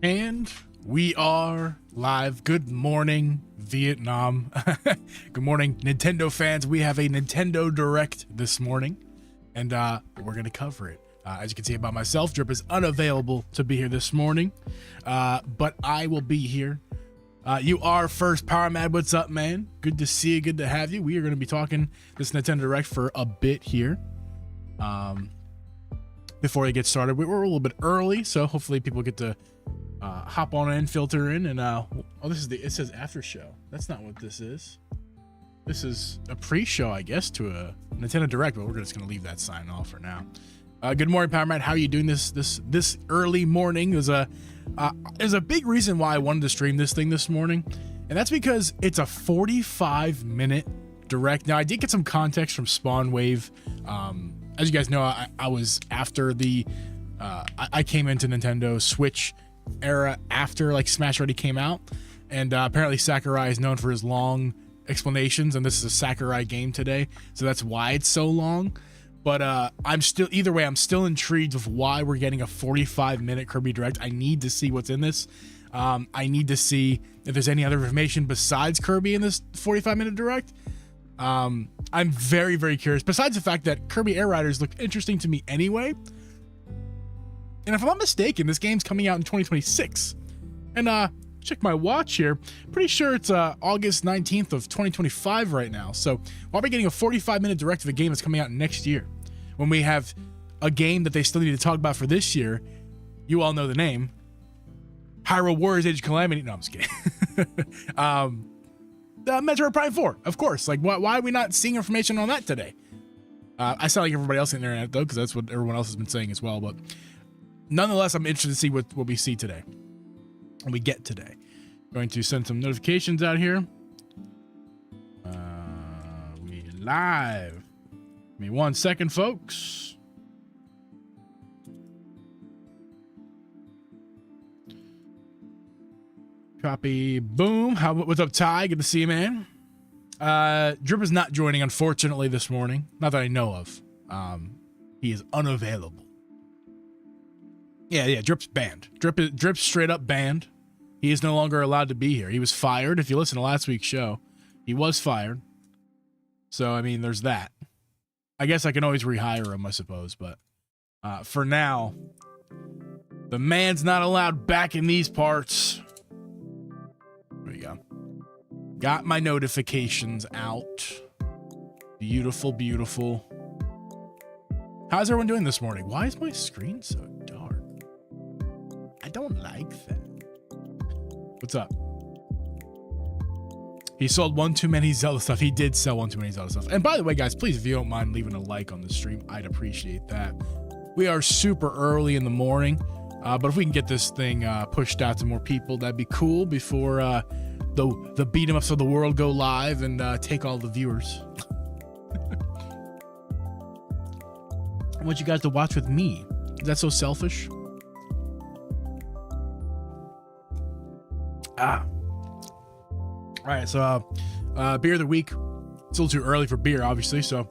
And we are live. Good morning, Vietnam. Good morning, Nintendo fans. We have a Nintendo Direct this morning, and we're going to cover it. As you can see about myself, Drip is unavailable to be here this morning, but I will be here. You are first, Power Mad. What's up, man? Good to see you. Good to have you. We are going to be talking this Nintendo Direct for a bit here. Before we get started, we're a little bit early, so hopefully people get to hop on in, filter in, and oh, this is it says after show. That's not what this is. This is a pre-show, I guess, to a Nintendo Direct, but we're just gonna leave that sign off for now. Good morning, Power Man. How are you doing this early morning? There's a big reason why I wanted to stream this thing this morning, and that's because it's a 45-minute Direct. Now, I did get some context from Spawn Wave. As you guys know, I was after the I came into Nintendo Switch era after like Smash already came out, and apparently Sakurai is known for his long explanations, and this is a Sakurai game today, so that's why it's so long. But I'm still intrigued with why we're getting a 45-minute Kirby Direct. I need to see what's in this. I need to see if there's any other information besides Kirby in this 45-minute Direct. I'm very, very curious, besides the fact that Kirby AirRiders look interesting to me anyway. And if I'm not mistaken, this game's coming out in 2026. And check my watch here. Pretty sure it's August 19th of 2025 right now. So why are we getting a 45-minute Direct of a game that's coming out next year, when we have a game that they still need to talk about for this year? You all know the name. Hyrule Warriors Age of Calamity. No, I'm just kidding. Metroid Prime 4, of course. Like, why are we not seeing information on that today? I sound like everybody else on the internet, though, because that's what everyone else has been saying as well. But nonetheless, I'm interested to see what we see today, and we get today. Going to send some notifications out here. We live. Give me 1 second, folks. Copy. Boom. What's up, Ty? Good to see you, man. Drip is not joining, unfortunately, this morning. Not that I know of. He is unavailable. Yeah. Drip's banned. Drip's straight up banned. He is no longer allowed to be here. He was fired. If you listen to last week's show, he was fired. So, I mean, there's that. I guess I can always rehire him, I suppose. But for now, the man's not allowed back in these parts. There we go. Got my notifications out. Beautiful, beautiful. How's everyone doing this morning? Why is my screen so dark? I don't like that. What's up? He sold one too many Zelda stuff. He did sell one too many Zelda stuff. And by the way, guys, please, if you don't mind leaving a like on the stream, I'd appreciate that. We are super early in the morning, but if we can get this thing pushed out to more people, that'd be cool before the beat-em-ups of the world go live and take all the viewers. I want you guys to watch with me. Is that so selfish? All right, so beer of the week. It's a little too early for beer, obviously, so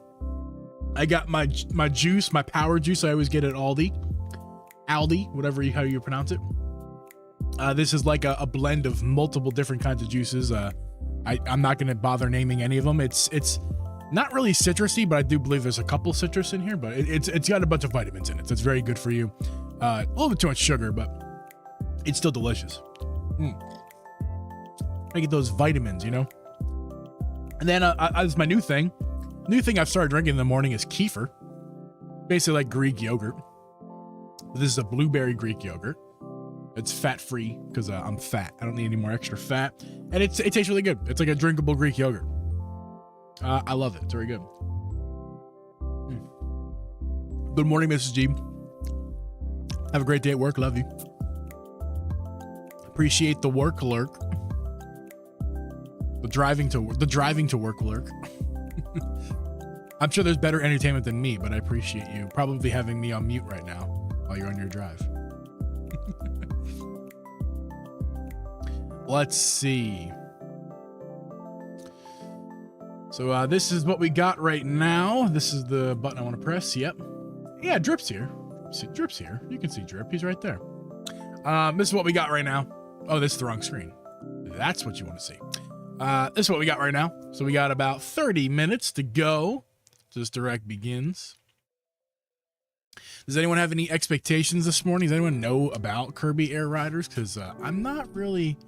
I got my juice, my power juice I always get at Aldi, whatever how you pronounce it. This is like a blend of multiple different kinds of juices. I'm not going to bother naming any of them. It's not really citrusy, but I do believe there's a couple citrus in here, but it's got a bunch of vitamins in it, so it's very good for you. A little bit too much sugar, but it's still delicious. I get those vitamins, you know. And then this is my new thing. New thing I've started drinking in the morning is kefir, basically like Greek yogurt. This is a blueberry Greek yogurt. It's fat-free because I'm fat. I don't need any more extra fat, and it tastes really good. It's like a drinkable Greek yogurt. I love it. It's very good. Good morning, Mrs. G. Have a great day at work. Love you. Appreciate the work lurk. The driving to work lurk. I'm sure there's better entertainment than me, but I appreciate you probably having me on mute right now while you're on your drive. Let's see. So this is what we got right now. This is the button I want to press. Yep. Yeah, Drip's here. Drip's here. You can see Drip. He's right there. This is what we got right now. Oh, this is the wrong screen. That's what you want to see. This is what we got right now. So we got about 30 minutes to go. This direct begins. Does anyone have any expectations this morning? Does anyone know about Kirby AirRiders? Because I'm not really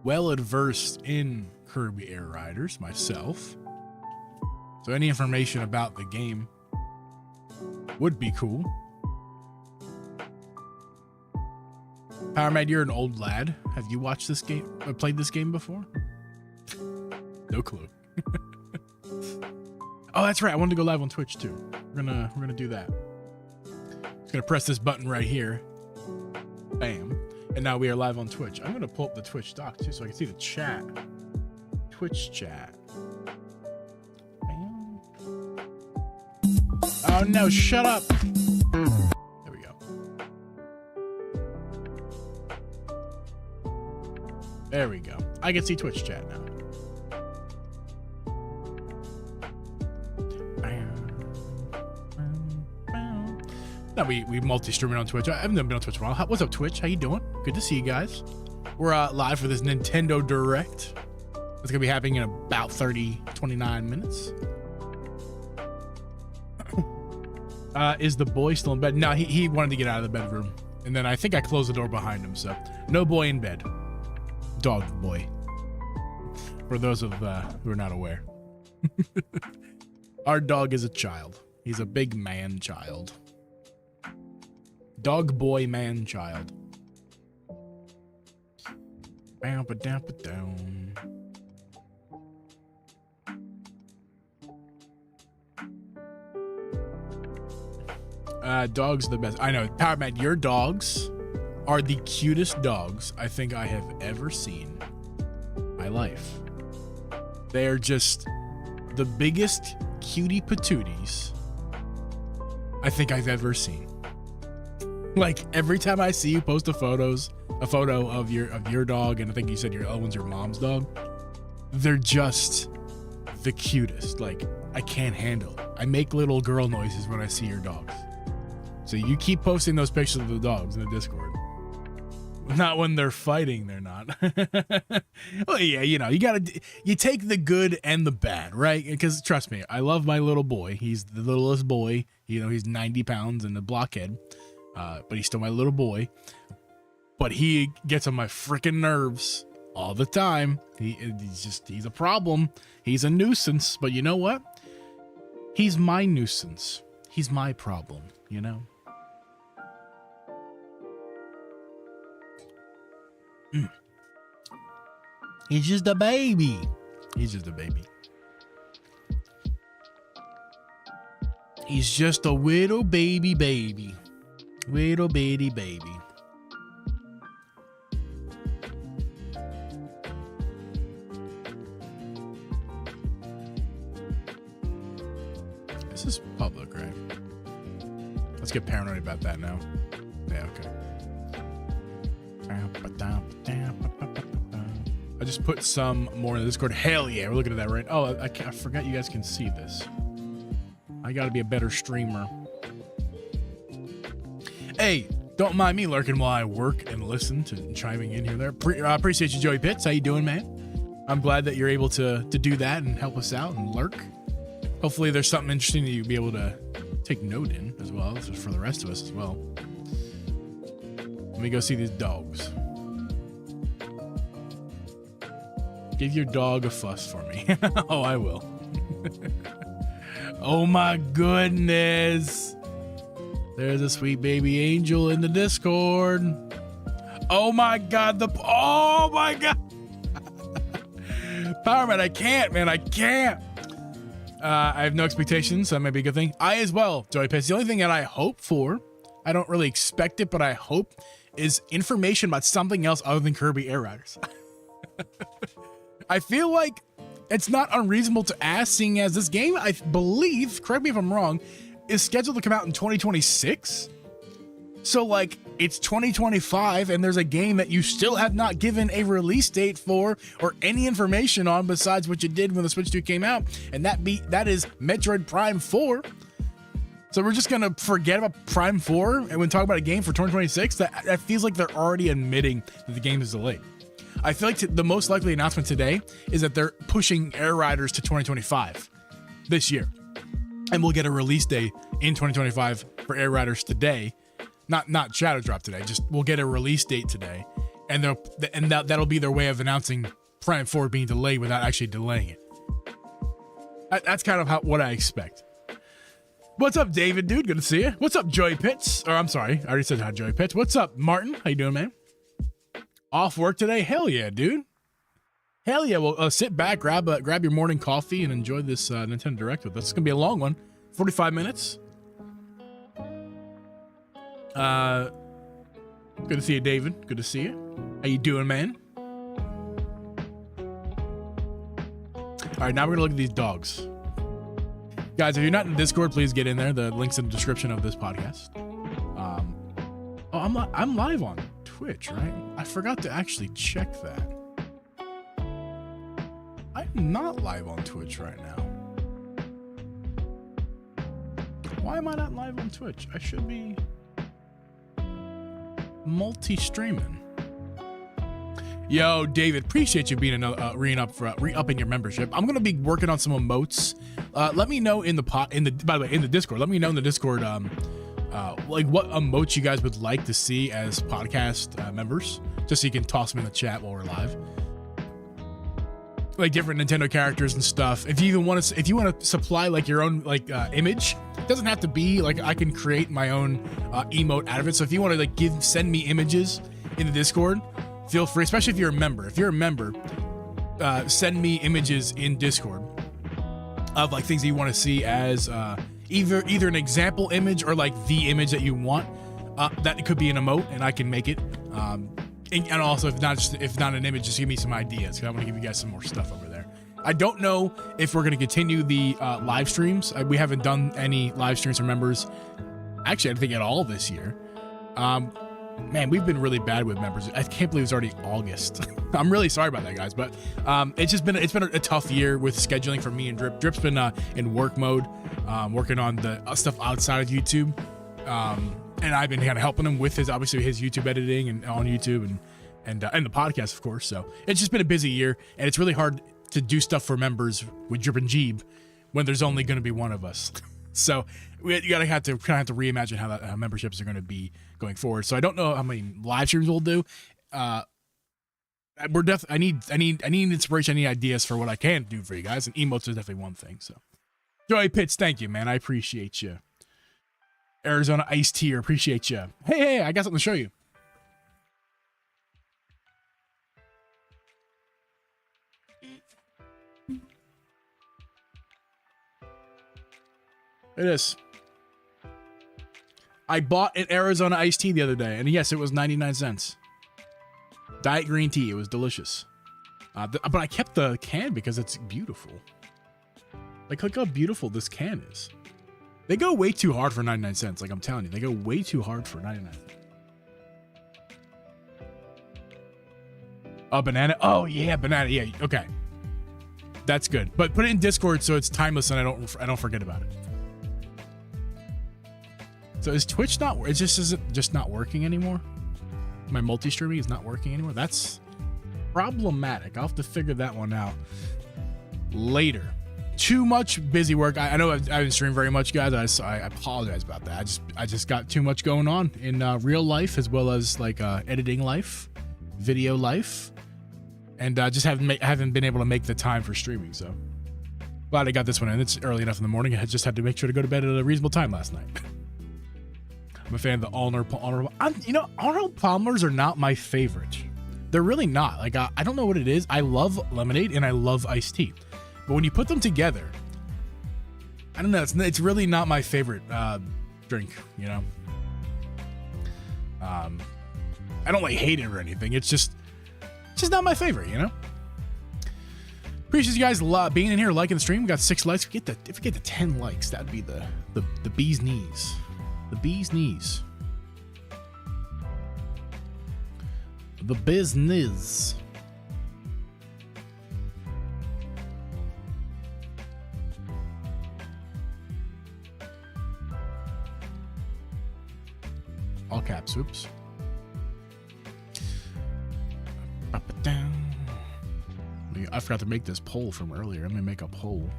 well adversed in Kirby AirRiders myself. So any information about the game would be cool. PowerMad, you're an old lad. Have you watched this game, played this game before? No clue. Oh, that's right. I wanted to go live on Twitch too. We're gonna do that. Just gonna press this button right here. Bam. And now we are live on Twitch. I'm gonna pull up the Twitch doc too so I can see the chat. Twitch chat. Bam. Oh no, shut up. There we go. There we go. I can see Twitch chat now. Now we multi-streaming on Twitch. I haven't been on Twitch in a while. What's up, Twitch? How you doing? Good to see you guys. We're live for this Nintendo Direct. It's gonna be happening in about 29 minutes. Is the boy still in bed? No, he wanted to get out of the bedroom, and then I think I closed the door behind him. So no boy in bed. Dog boy. For those of who are not aware, our dog is a child. He's a big man child. Dog boy man child. Down. Dogs are the best. I know, PowerMad, your dogs are the cutest dogs I think I have ever seen in my life. They are just the biggest cutie patooties I think I've ever seen. Like every time I see you post a photo of your dog, and I think you said your other one's your mom's dog, they're just the cutest. Like I can't handle it. I make little girl noises when I see your dogs. So you keep posting those pictures of the dogs in the Discord. Not when they're fighting, they're not. Well, yeah, you know, you take the good and the bad, right? Because trust me, I love my little boy. He's the littlest boy. You know, he's 90 pounds and a blockhead. But he's still my little boy. But he gets on my freaking nerves all the time. He's a problem. He's a nuisance. But you know what? He's my nuisance. He's my problem, you know? He's just a baby. He's just a baby. He's just a little baby. Little bitty baby. This is public, right? Let's get paranoid about that now. Yeah, okay. I just put some more in the Discord. Hell yeah, we're looking at that right. Oh, I forgot you guys can see this. I gotta be a better streamer. Hey, don't mind me lurking while I work and listen to chiming in here there. Appreciate you, Joey Pitts. How you doing, man? I'm glad that you're able to do that and help us out and lurk. Hopefully there's something interesting that you'll be able to take note in as well, so for the rest of us as well. Let me go see these dogs. Give your dog a fuss for me. Oh, I will. Oh my goodness. There's a sweet baby angel in the Discord. Oh my god, oh my god. PowerMad, I can't, man, I can't. I have no expectations, so that might be a good thing. I as well, Joey Pitts. The only thing that I hope for, I don't really expect it, but I hope, is information about something else other than Kirby AirRiders. I feel like it's not unreasonable to ask, seeing as this game, I believe, correct me if I'm wrong, is scheduled to come out in 2026. So like it's 2025 and there's a game that you still have not given a release date for or any information on besides what you did when the Switch 2 came out, and that is Metroid Prime 4. So we're just going to forget about Prime 4 and when talk about a game for 2026? That feels like they're already admitting that the game is delayed. I feel like the most likely announcement today is that they're pushing AirRiders to 2025 this year. And we'll get a release day in 2025 for AirRiders today. Not Shadow Drop today, just we'll get a release date today. And that'll be their way of announcing Prime 4 being delayed without actually delaying it. That's kind of what I expect. What's up, David, dude? Good to see you. What's up, Joey Pitts? Or I'm sorry, I already said hi, Joey Pitts. What's up, Martin? How you doing, man? Off work today? Hell yeah, dude. Hell yeah. Well, sit back, grab your morning coffee, and enjoy this Nintendo Direct with us. It's gonna be a long one, 45 minutes. Good to see you, David. Good to see you. How you doing, man? All right, now we're gonna look at these dogs. Guys, if you're not in Discord, please get in there. The link's in the description of this podcast. I'm live on Twitch, right? I forgot to actually check that. I'm not live on Twitch right now. Why am I not live on Twitch? I should be multi-streaming. Yo, David, appreciate you being re-upping your membership. I'm gonna be working on some emotes. Let me know in the Discord. Let me know in the Discord, like what emotes you guys would like to see as podcast members, just so you can toss them in the chat while we're live. Like different Nintendo characters and stuff. If you want to supply like your own image, it doesn't have to be like I can create my own emote out of it. So if you want to send me images in the Discord, feel free, especially if you're a member. If you're a member, send me images in Discord of like things that you want to see as either an example image or like the image that you want. That it could be an emote, and I can make it. And also, if not an image, just give me some ideas, because I want to give you guys some more stuff over there. I don't know if we're going to continue the live streams. We haven't done any live streams for members, actually, I think at all this year. Man, we've been really bad with members. I can't believe it's already August. I'm really sorry about that, guys. But it's been a tough year with scheduling for me and Drip. Drip's been in work mode, working on the stuff outside of YouTube. And I've been kind of helping him with his YouTube editing and on YouTube and the podcast, of course. So it's just been a busy year, and it's really hard to do stuff for members with Drip and Jeeb when there's only going to be one of us. So you gotta have to reimagine how memberships are going to be going forward. So I don't know how many live streams we'll do. I need inspiration. I need ideas for what I can do for you guys, and emotes is definitely one thing. So Joey Pitts, thank you, man. I appreciate you. Arizona Ice Tier, appreciate you. Hey, I got something to show you. It is. I bought an Arizona iced tea the other day, and yes, it was 99 cents. Diet green tea. It was delicious. But I kept the can because it's beautiful. Like, look how beautiful this can is. They go way too hard for 99 cents. Like, I'm telling you, they go way too hard for 99 cents. A banana. Oh, yeah, banana. Yeah, okay. That's good. But put it in Discord so it's timeless and I don't forget about it. So is Twitch not? It just not working anymore. My multi-streaming is not working anymore. That's problematic. I'll have to figure that one out later. Too much busy work. I know I haven't streamed very much, guys. I apologize about that. I just got too much going on in real life as well as like editing life, video life, and just haven't been able to make the time for streaming. So glad I got this one in. It's early enough in the morning. I just had to make sure to go to bed at a reasonable time last night. I'm a fan of the Arnold Palmers are not my favorite. They're really not. Like I don't know what it is. I love lemonade and I love iced tea. But when you put them together, I don't know. It's really not my favorite drink, you know. I don't like hate it or anything. It's just not my favorite, you know. Appreciate you guys being in here, liking the stream. We got 6 likes. If we get to 10 likes, that'd be the bee's knees. The bee's knees. The business. Oops. Up and down. I forgot to make this poll from earlier. I'm gonna make a poll.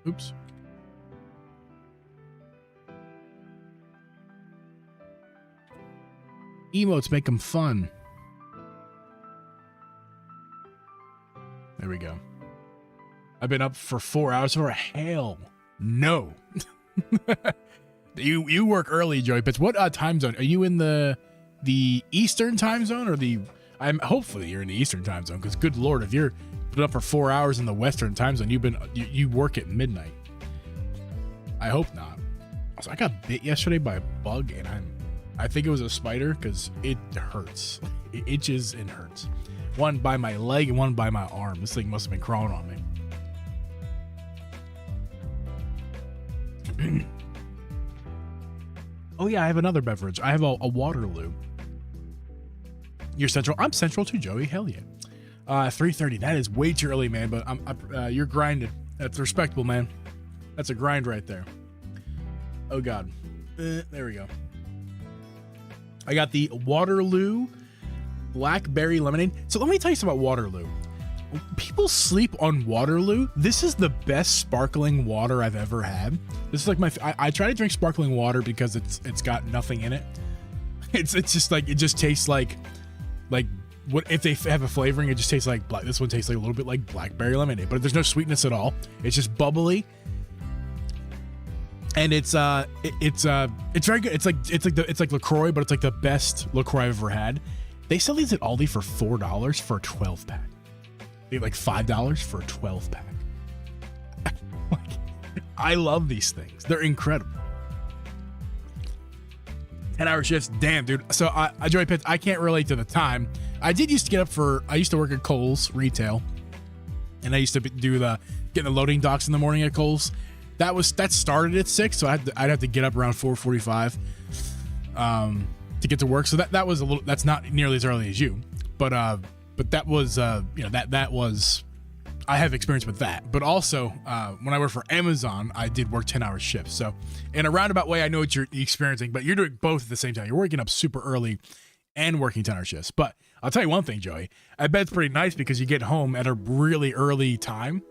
Oops. Emotes make them fun. There we go. I've been up for 4 hours for hell no. You work early, Joey Pitts. What time zone? Are you in the Eastern time zone or the? Hopefully you're in the Eastern time zone because good Lord, if you're been up for 4 hours in the Western time zone, you work at midnight. I hope not. Also, I got bit yesterday by a bug and I think it was a spider because it hurts. It itches and hurts. One by my leg and one by my arm. This thing must have been crawling on me. Oh yeah, I have another beverage. I have a Waterloo. You're central. I'm central too, Joey. Hell yeah. 3:30. That is way too early, man. But you're grinding. That's respectable, man. That's a grind right there. Oh God. There we go. I got the Waterloo Blackberry Lemonade. So let me tell you something about Waterloo. People sleep on Waterloo. This is the best sparkling water I've ever had. This is like I try to drink sparkling water because it's got nothing in it. It's just like, it just tastes like what if they have a flavoring, it just tastes like black. This one tastes like a little bit like blackberry lemonade, but there's no sweetness at all. It's just bubbly. And it's very good. It's like LaCroix, but it's like the best LaCroix I've ever had. They sell these at Aldi for $4 for a 12 pack. They like $5 for a 12 pack. I love these things. They're incredible. 10-hour shifts. Damn, dude. So Joey Pitts, I can't relate to the time. I used to work at Kohl's retail, and I used to do getting the loading docks in the morning at Kohl's. That started at 6, so I'd have to get up around 4:45 to get to work. So that's not nearly as early as you, but that was that was, I have experience with that. But also when I worked for Amazon, I did work 10-hour shifts. So in a roundabout way, I know what you're experiencing, but you're doing both at the same time. You're waking up super early and working 10-hour shifts. But I'll tell you one thing, Joey, I bet it's pretty nice because you get home at a really early time.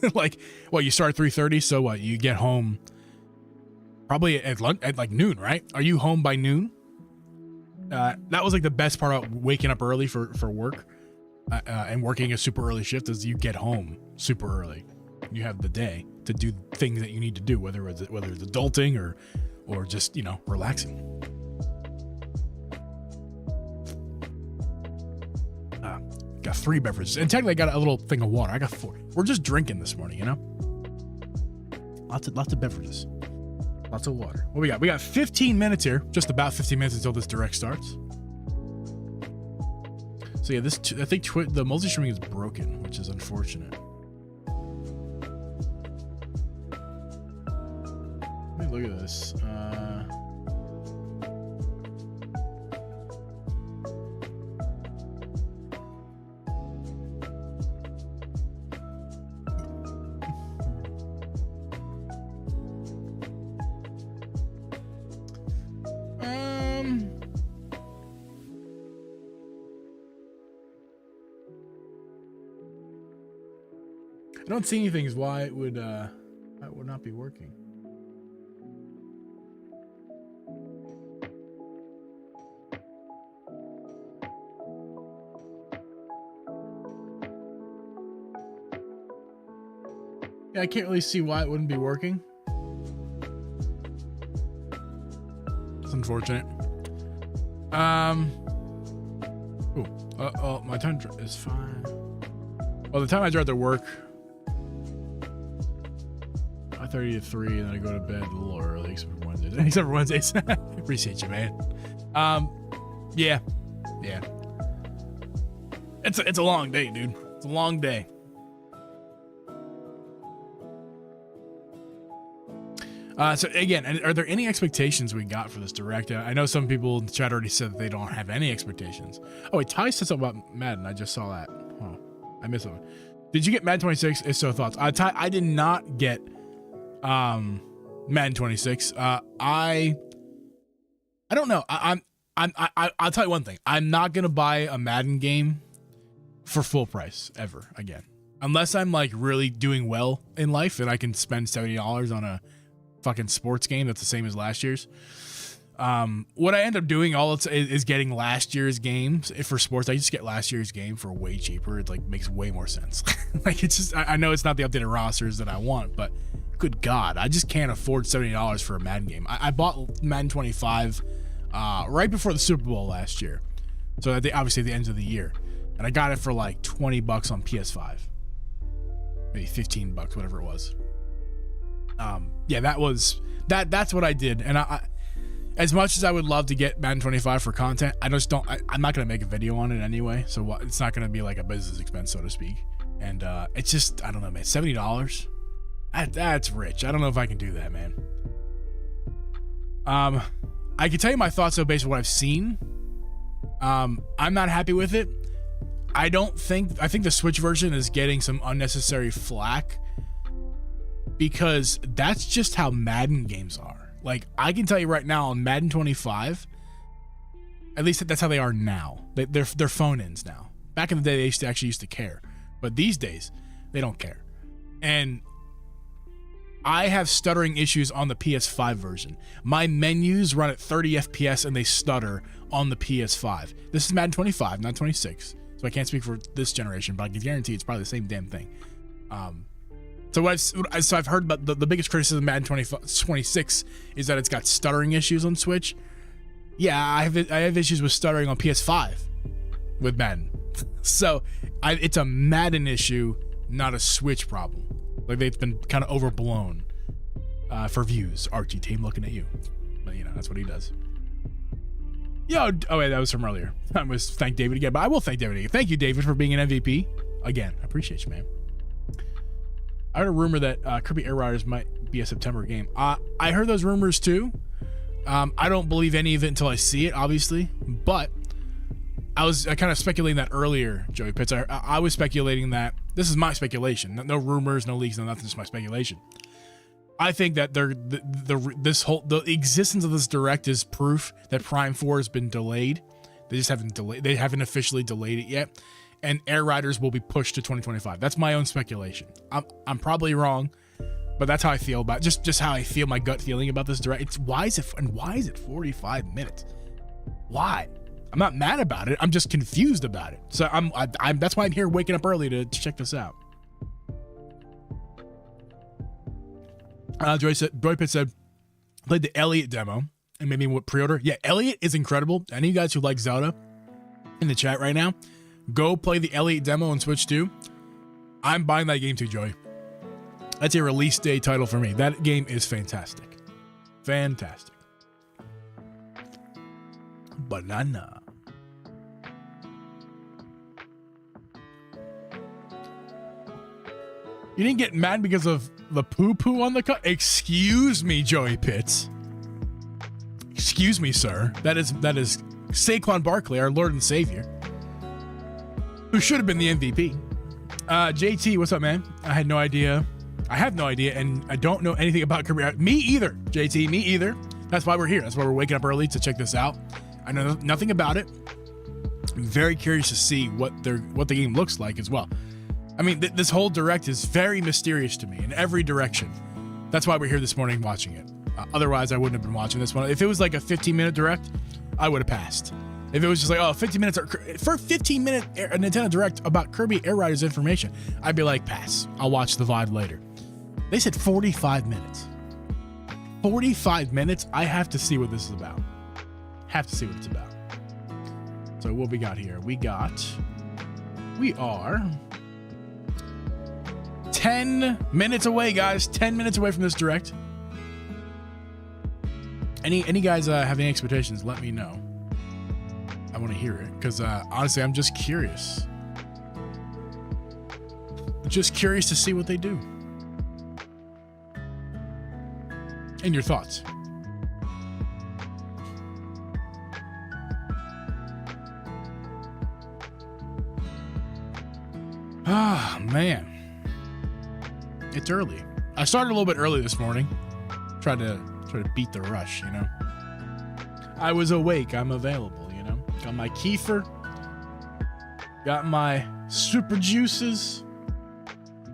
You start at 3:30, so what? You get home probably at lunch at like noon, right? Are you home by noon? That was like the best part about waking up early for work and working a super early shift is you get home super early. You have the day to do things that you need to do, whether it's adulting or just relaxing. Got 3 beverages, and technically I got a little thing of water. I got 4. We're just drinking this morning, Lots of beverages, lots of water. What we got? We got 15 minutes here, just about 15 minutes until this direct starts. So yeah, I think the multi-streaming is broken, which is unfortunate. Let me look at this. I don't see anything as why it would not be working. Yeah, I can't really see why it wouldn't be working. It's unfortunate. My time is fine. Well, the time I drive to work, 5:30 to 3, and then I go to bed a little early, except for Wednesdays. Appreciate you, man. Yeah. It's a long day, dude. It's a long day. So again, are there any expectations we got for this direct? I know some people in the chat already said that they don't have any expectations. Oh wait, Ty said something about Madden. I just saw that. Oh, I missed something. Did you get Madden 26? If so, thoughts. Ty, I did not get Madden 26. I don't know. I'll tell you one thing. I'm not gonna buy a Madden game for full price ever again, unless I'm like really doing well in life and I can spend $70 on a fucking sports game that's the same as last year's. What I end up doing is getting last year's games. If for sports, I just get last year's game for way cheaper. It like makes way more sense. Like it's just, I know it's not the updated rosters that I want, but good God, I just can't afford $70 for a Madden game. I bought Madden 25 right before the Super Bowl last year. So obviously at the end of the year, and I got it for like $20 on PS5, maybe $15, whatever it was. Yeah, that's what I did. And I as much as I would love to get Madden 25 for content, I just don't, I'm not going to make a video on it anyway. So it's not going to be like a business expense, so to speak. And it's just, I don't know, man, $70. That's rich. I don't know if I can do that, man. I can tell you my thoughts though, based on what I've seen. I'm not happy with it. I think the Switch version is getting some unnecessary flack because that's just how Madden games are. Like, I can tell you right now on Madden 25, at least that's how they are now. They're phone-ins now. Back in the day, they actually used to care. But these days, they don't care. And I have stuttering issues on the PS5 version. My menus run at 30 FPS and they stutter on the PS5. This is Madden 25, not 26. So I can't speak for this generation, but I can guarantee it's probably the same damn thing. So I've heard about the biggest criticism of Madden 26 is that it's got stuttering issues on Switch. Yeah, I have issues with stuttering on PS5 with Madden. So it's a Madden issue, not a Switch problem. Like they've been kind of overblown for views. Archie team looking at you, but you know that's what he does. Yo, oh wait, that was from earlier. I must thank David again, but I will thank David again. Thank you, David, for being an MVP again. I appreciate you, man. I heard a rumor that Kirby AirRiders might be a September game. I heard those rumors too. I don't believe any of it until I see it, obviously. But I was kind of speculating that earlier, Joey Pitts. I was speculating that this is my speculation. No rumors, no leaks, no nothing. Just my speculation. I think that the existence of this direct is proof that Prime 4 has been delayed. They haven't officially delayed it yet. And AirRiders will be pushed to 2025. That's my own speculation. I'm probably wrong, but that's how I feel about it. Just how I feel, my gut feeling about this direct. Why is it 45 minutes? Why? I'm not mad about it. I'm just confused about it. So that's why I'm here waking up early to check this out. Joy Pitt said played the Elliot demo and maybe what pre-order. Yeah, Elliot is incredible. Any of you guys who like Zelda in the chat right now, go play the Elliot demo on Switch 2. I'm buying that game too, Joey. That's a release day title for me. That game is fantastic. Fantastic. Banana. You didn't get mad because of the poo-poo on the cut? Excuse me, Joey Pitts. Excuse me, sir. That is Saquon Barkley, our Lord and Savior, who should have been the MVP. JT, what's up, man? I had no idea. I have no idea, and I don't know anything about Kirby. Me either, JT. Me either. That's why we're here. That's why we're waking up early to check this out. I know nothing about it. I'm very curious to see what the game looks like as well. I mean, this whole direct is very mysterious to me in every direction. That's why we're here this morning watching it. Otherwise, I wouldn't have been watching this one. If it was like a 15-minute direct, I would have passed. If it was just like, 15 minutes for a 15-minute Nintendo Direct about Kirby AirRiders information, I'd be like, pass. I'll watch the VOD later. They said 45 minutes. 45 minutes? I have to see what this is about. Have to see what it's about. So what we got here? We are 10 minutes away, guys. 10 minutes away from this direct. Any guys have any expectations? Let me know. I want to hear it because honestly, I'm just curious. Just curious to see what they do. and your thoughts. Ah, man. It's early. I started a little bit early this morning. Try to beat the rush, you know. I was awake. I'm available, you know. Got my kefir. Got my super juices.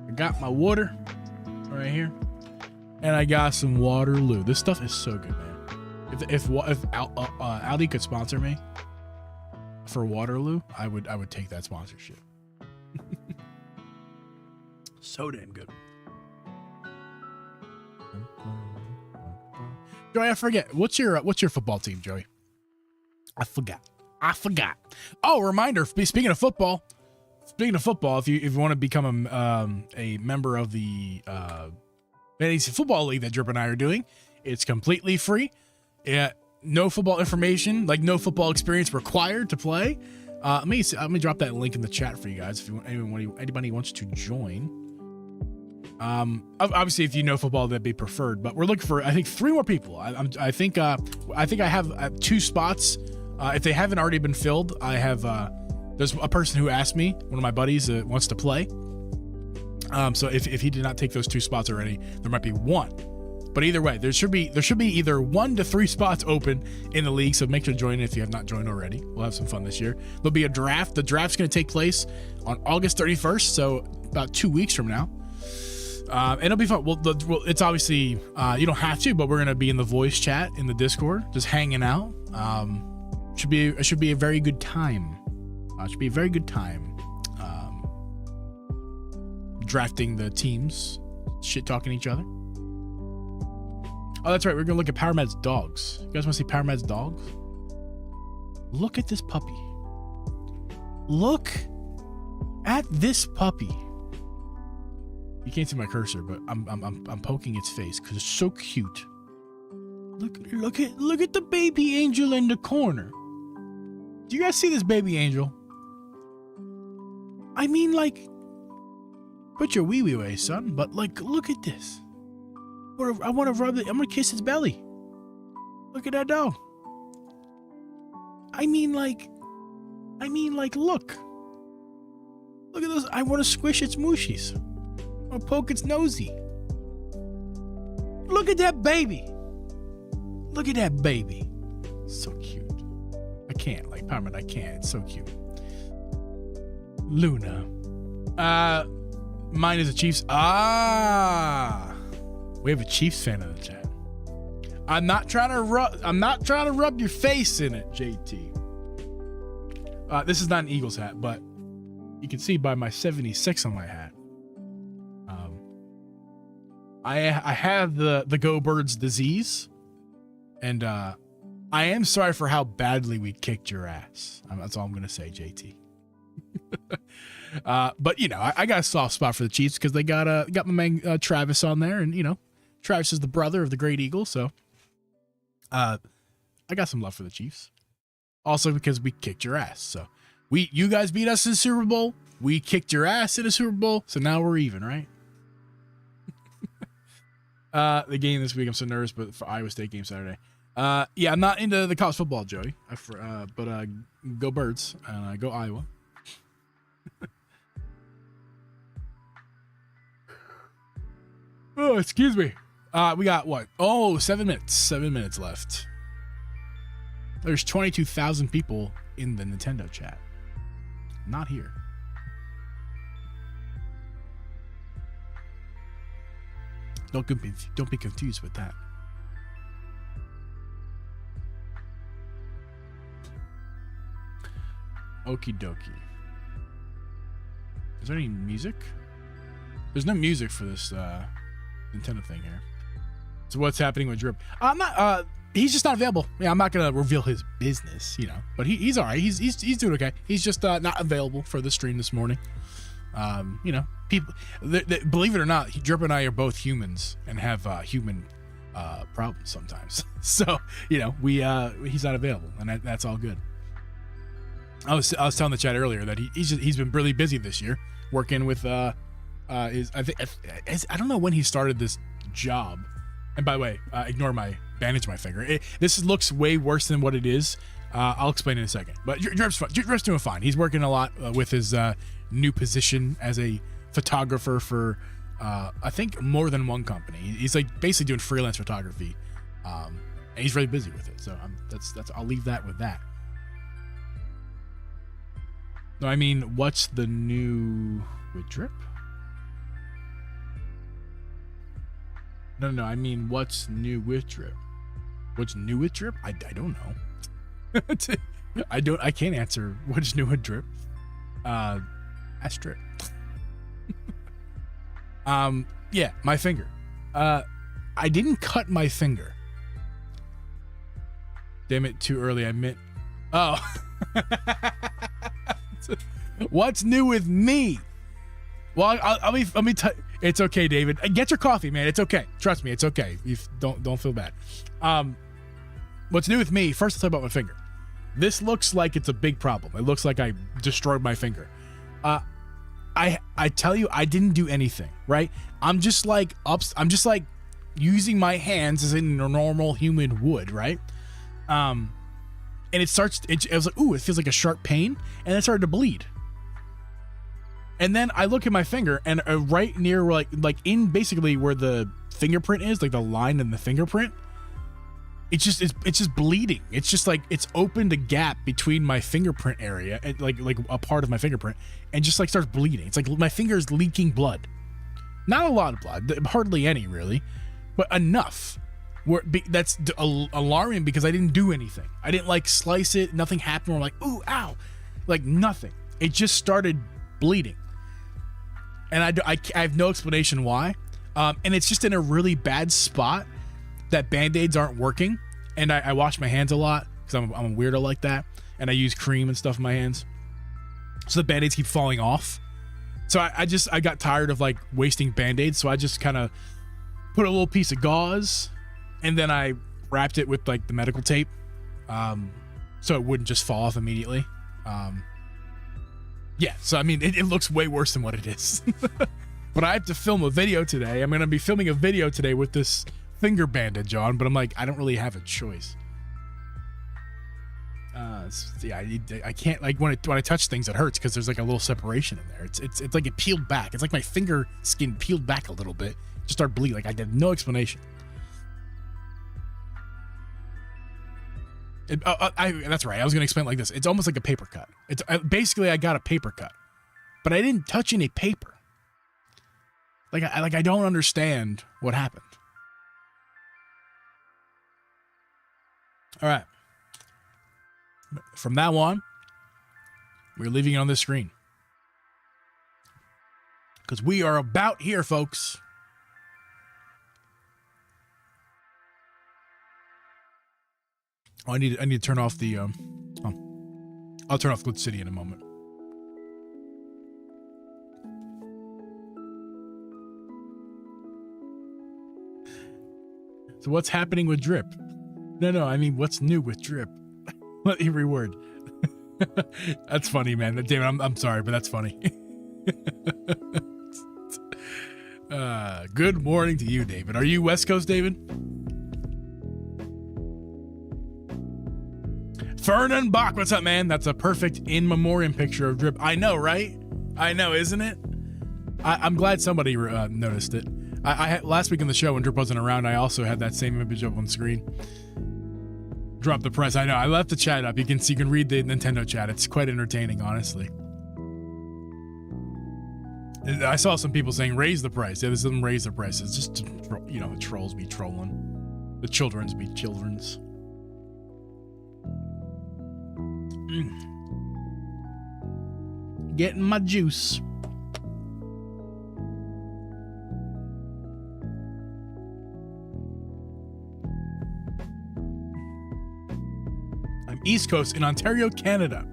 I got my water right here. And I got some Waterloo. This stuff is so good, man. If Aldi could sponsor me for Waterloo, I would take that sponsorship. So damn good. Joey, I forget. What's your football team, Joey? I forgot. Oh, reminder. Speaking of football, if you want to become a member of the fantasy football league that Drip and I are doing, it's completely free. No football information, like no football experience required to play. Let me drop that link in the chat for you guys if anybody wants to join. Obviously, if you know football, that'd be preferred. But we're looking for, I think, 3 more people. I think I have 2 spots. If they haven't already been filled, I have. There's a person who asked me, one of my buddies, wants to play. So if he did not take those 2 spots already, there might be 1. But either way, there should be either 1 to 3 spots open in the league. So make sure to join if you have not joined already. We'll have some fun this year. There'll be a draft. The draft's going to take place on August 31st, so about 2 weeks from now. And it'll be fun. Well, it's obviously you don't have to, but we're gonna be in the voice chat in the Discord, just hanging out. Should be a very good time. Drafting the teams, shit talking each other. Oh, that's right. We're gonna look at Power Mad's dogs. You guys want to see Power Mad's dogs? Look at this puppy. Look at this puppy. You can't see my cursor, but I'm poking its face because it's so cute. Look at the baby angel in the corner. Do you guys see this baby angel? I mean, like, put your wee wee away, son. But like, look at this. I want to rub it. I'm gonna kiss its belly. Look at that dog. I mean, like, look. Look at those. I want to squish its mooshies. Or poke its nosy. Look at that baby. Look at that baby. So cute. I can't, like, Parman, I can't. It's so cute. Luna. Mine is a Chiefs. We have a Chiefs fan in the chat. I'm not trying to rub your face in it, JT. This is not an Eagles hat, but you can see by my 76 on my hat. I have the Go Birds disease, and I am sorry for how badly we kicked your ass. That's all I'm gonna say, JT. But you know, I got a soft spot for the Chiefs because they got my man Travis on there, and you know, Travis is the brother of the great Eagle, so I got some love for the Chiefs. Also because we kicked your ass, so you guys beat us in the Super Bowl, we kicked your ass in the Super Bowl, so now we're even, right? The game this week, I'm so nervous, but for Iowa State game Saturday. Yeah, I'm not into the college football, Joey. But go Birds and go Iowa. Oh, excuse me. We got what? Oh, 7 minutes. 7 minutes left. There's 22,000 people in the Nintendo chat. Not here. Don't be confused with that. Okie dokie. Is there any music? There's no music for this Nintendo thing here. So what's happening with Drip? I'm not. He's just not available. Yeah, I'm not gonna reveal his business, you know. But he's all right. He's doing okay. He's just not available for the stream this morning. You know, people. Believe it or not, Drip and I are both humans and have human problems sometimes. So you know, he's not available, and that's all good. I was telling the chat earlier that he's been really busy this year working with I don't know when he started this job, And by the way, ignore my bandage my finger. This looks way worse than what it is. I'll explain in a second. But Drip's doing fine. He's working a lot with his new position as a photographer for I think more than one company. He's like basically doing freelance photography, and he's really busy with it. So that's I'll leave that with that. No, I mean, what's the new with Drip? No, I mean, what's new with Drip? What's new with Drip? I don't know. I can't answer what's new with Drip. Ask Drip. Yeah, my finger. I didn't cut my finger. Damn it, too early. I meant. Oh. What's new with me? Well, let me tell you. It's okay, David. Get your coffee, man. It's okay. Trust me, it's okay. You don't feel bad. What's new with me? First, I'll talk about my finger. This looks like it's a big problem. It looks like I destroyed my finger. I tell you, I didn't do anything, right? I'm just like using my hands as a normal human would, right? And it was like, ooh, it feels like a sharp pain, and it started to bleed. And then I look at my finger, and right near like in basically where the fingerprint is, like the line in the fingerprint, it's just bleeding. It's just like it's opened a gap between my fingerprint area and like a part of my fingerprint, and just like starts bleeding. It's like my finger is leaking blood. Not a lot of blood, hardly any really, but enough. That's alarming because I didn't do anything. I didn't like slice it. Nothing happened. We're like, ooh, ow, like nothing. It just started bleeding, and I have no explanation why. And it's just in a really bad spot that Band-Aids aren't working. And I wash my hands a lot because I'm a weirdo like that, and I use cream and stuff in my hands, so the Band-Aids keep falling off. So I got tired of like wasting Band-Aids, so I just kind of put a little piece of gauze, and then I wrapped it with like the medical tape, so it wouldn't just fall off immediately. Yeah, so I mean, it looks way worse than what it is. But I have to film a video today. I'm going to be filming a video today with this finger bandage on, but I'm like, I don't really have a choice. Yeah, I can't, like when I touch things, it hurts because there's like a little separation in there. It's like it peeled back. It's like my finger skin peeled back a little bit, just started bleeding. Like I had no explanation. That's right. I was gonna explain it like this. It's almost like a paper cut. It's basically I got a paper cut, but I didn't touch any paper. Like I don't understand what happened. All right. From now on, we're leaving it on this screen because we are about here, folks. Oh, I need to turn off the I'll turn off GlitchxCity in a moment. So what's happening with Drip? No, I mean what's new with Drip? Every word. That's funny, man. David, I'm sorry, but that's funny. Good morning to you, David. Are you West Coast, David? Fernan Bach, what's up, man? That's a perfect in memoriam picture of Drip. I know, right? I know, isn't it? I'm glad somebody noticed it. I had, last week on the show when Drip wasn't around, I also had that same image up on screen. Drop the price. I know. I left the chat up. You can read the Nintendo chat. It's quite entertaining, honestly. I saw some people saying raise the price. Yeah, this doesn't raise the prices. Just the trolls be trolling. The children's be children's. Getting my juice. I'm East Coast in Ontario, Canada.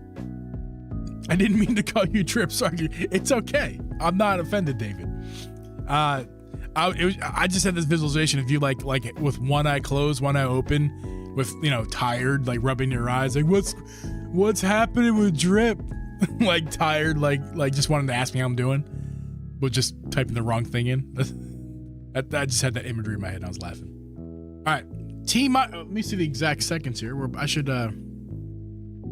I didn't mean to call you Drip. Sorry. It's okay. I'm not offended, David. I just had this visualization of you like with one eye closed, one eye open, with tired, like rubbing your eyes, like what's happening with Drip? Like tired, like just wanted to ask me how I'm doing, but just typing the wrong thing in. I just had that imagery in my head and I was laughing. All right, let me see the exact seconds here. Where I should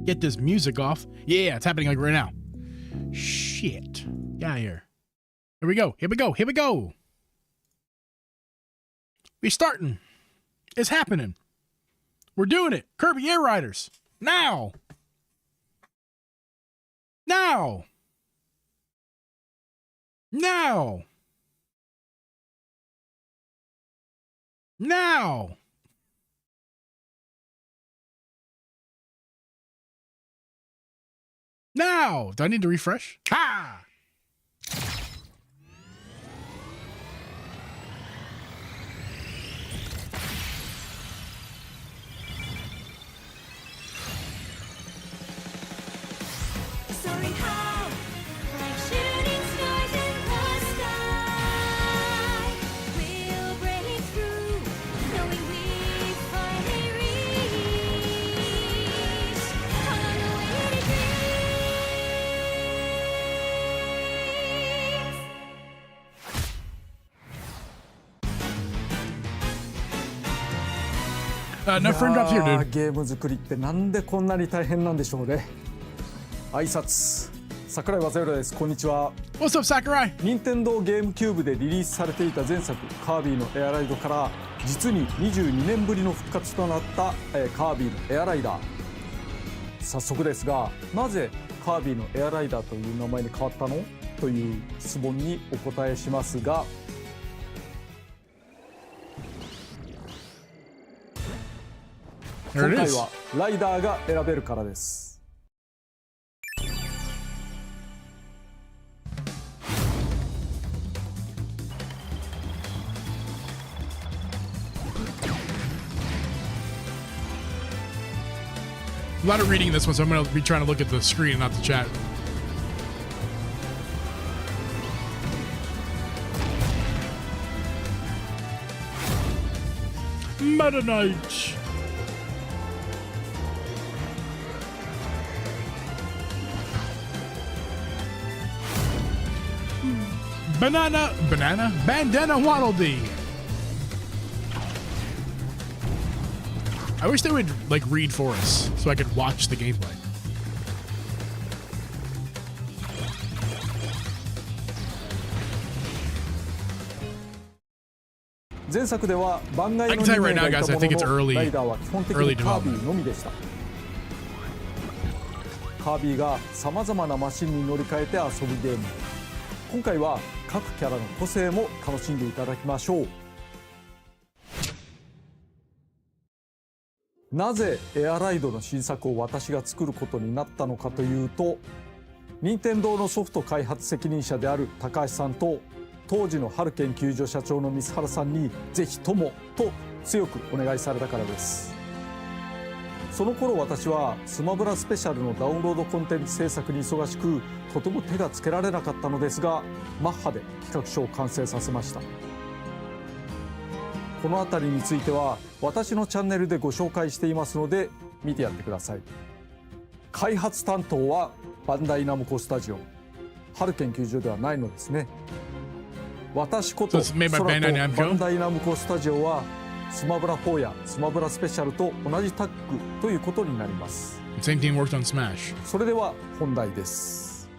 get this music off. Yeah, it's happening like right now. Shit, get out of here. Here we go. Here we go. Here we go. We starting. It's happening. We're doing it. Kirby AirRiders now. Now. Now. Now. Now. Do I need to refresh? Ha! No frame drops here, dude. ゲーム作りってなんでこんなに大変なんでしょうね。挨拶、桜井和弘です。こんにちは。What's up, Sakurai? 任天堂ゲームキューブでリリースされていた前作カービィのエアライドから実に22年ぶりの復活となったカービィのエアライダー。早速ですが、なぜカービィのエアライダーという名前に変わったのという質問にお答えしますが、今回はライダーが選べるからです。A lot of reading this one, so I'm going to be trying to look at the screen, not the chat. Meta Knight. Bandana Waddle Dee. I wish they would like read for us so I could watch the gameplay. I can tell you right now, guys, I think it's early development. のみでした。カービィがさまざまなマシンに乗り換えて遊ぶゲーム。今回は各キャラの個性も楽しんでいただきましょう。なぜエアライドの新作を私が作ることになったのかというと、任天堂のソフト開発責任者である高橋さんと当時の春研究所社長の水原さんにぜひともと強くお願いされたからです。その頃私はスマブラスペシャルのダウンロードコンテンツ制作に忙しく、とても手がつけられなかったのですが、マッハで企画書を完成させました。この辺りについては私のチャンネルでご紹介していますので見てやってください。開発担当はバンダイナムコスタジオ、春研究所ではないのですね。私こと空とバンダイナムコスタジオはスマブラ4やスマブラスペシャルと同じタッグということになります。Same team worked on Smash. それでは本題です。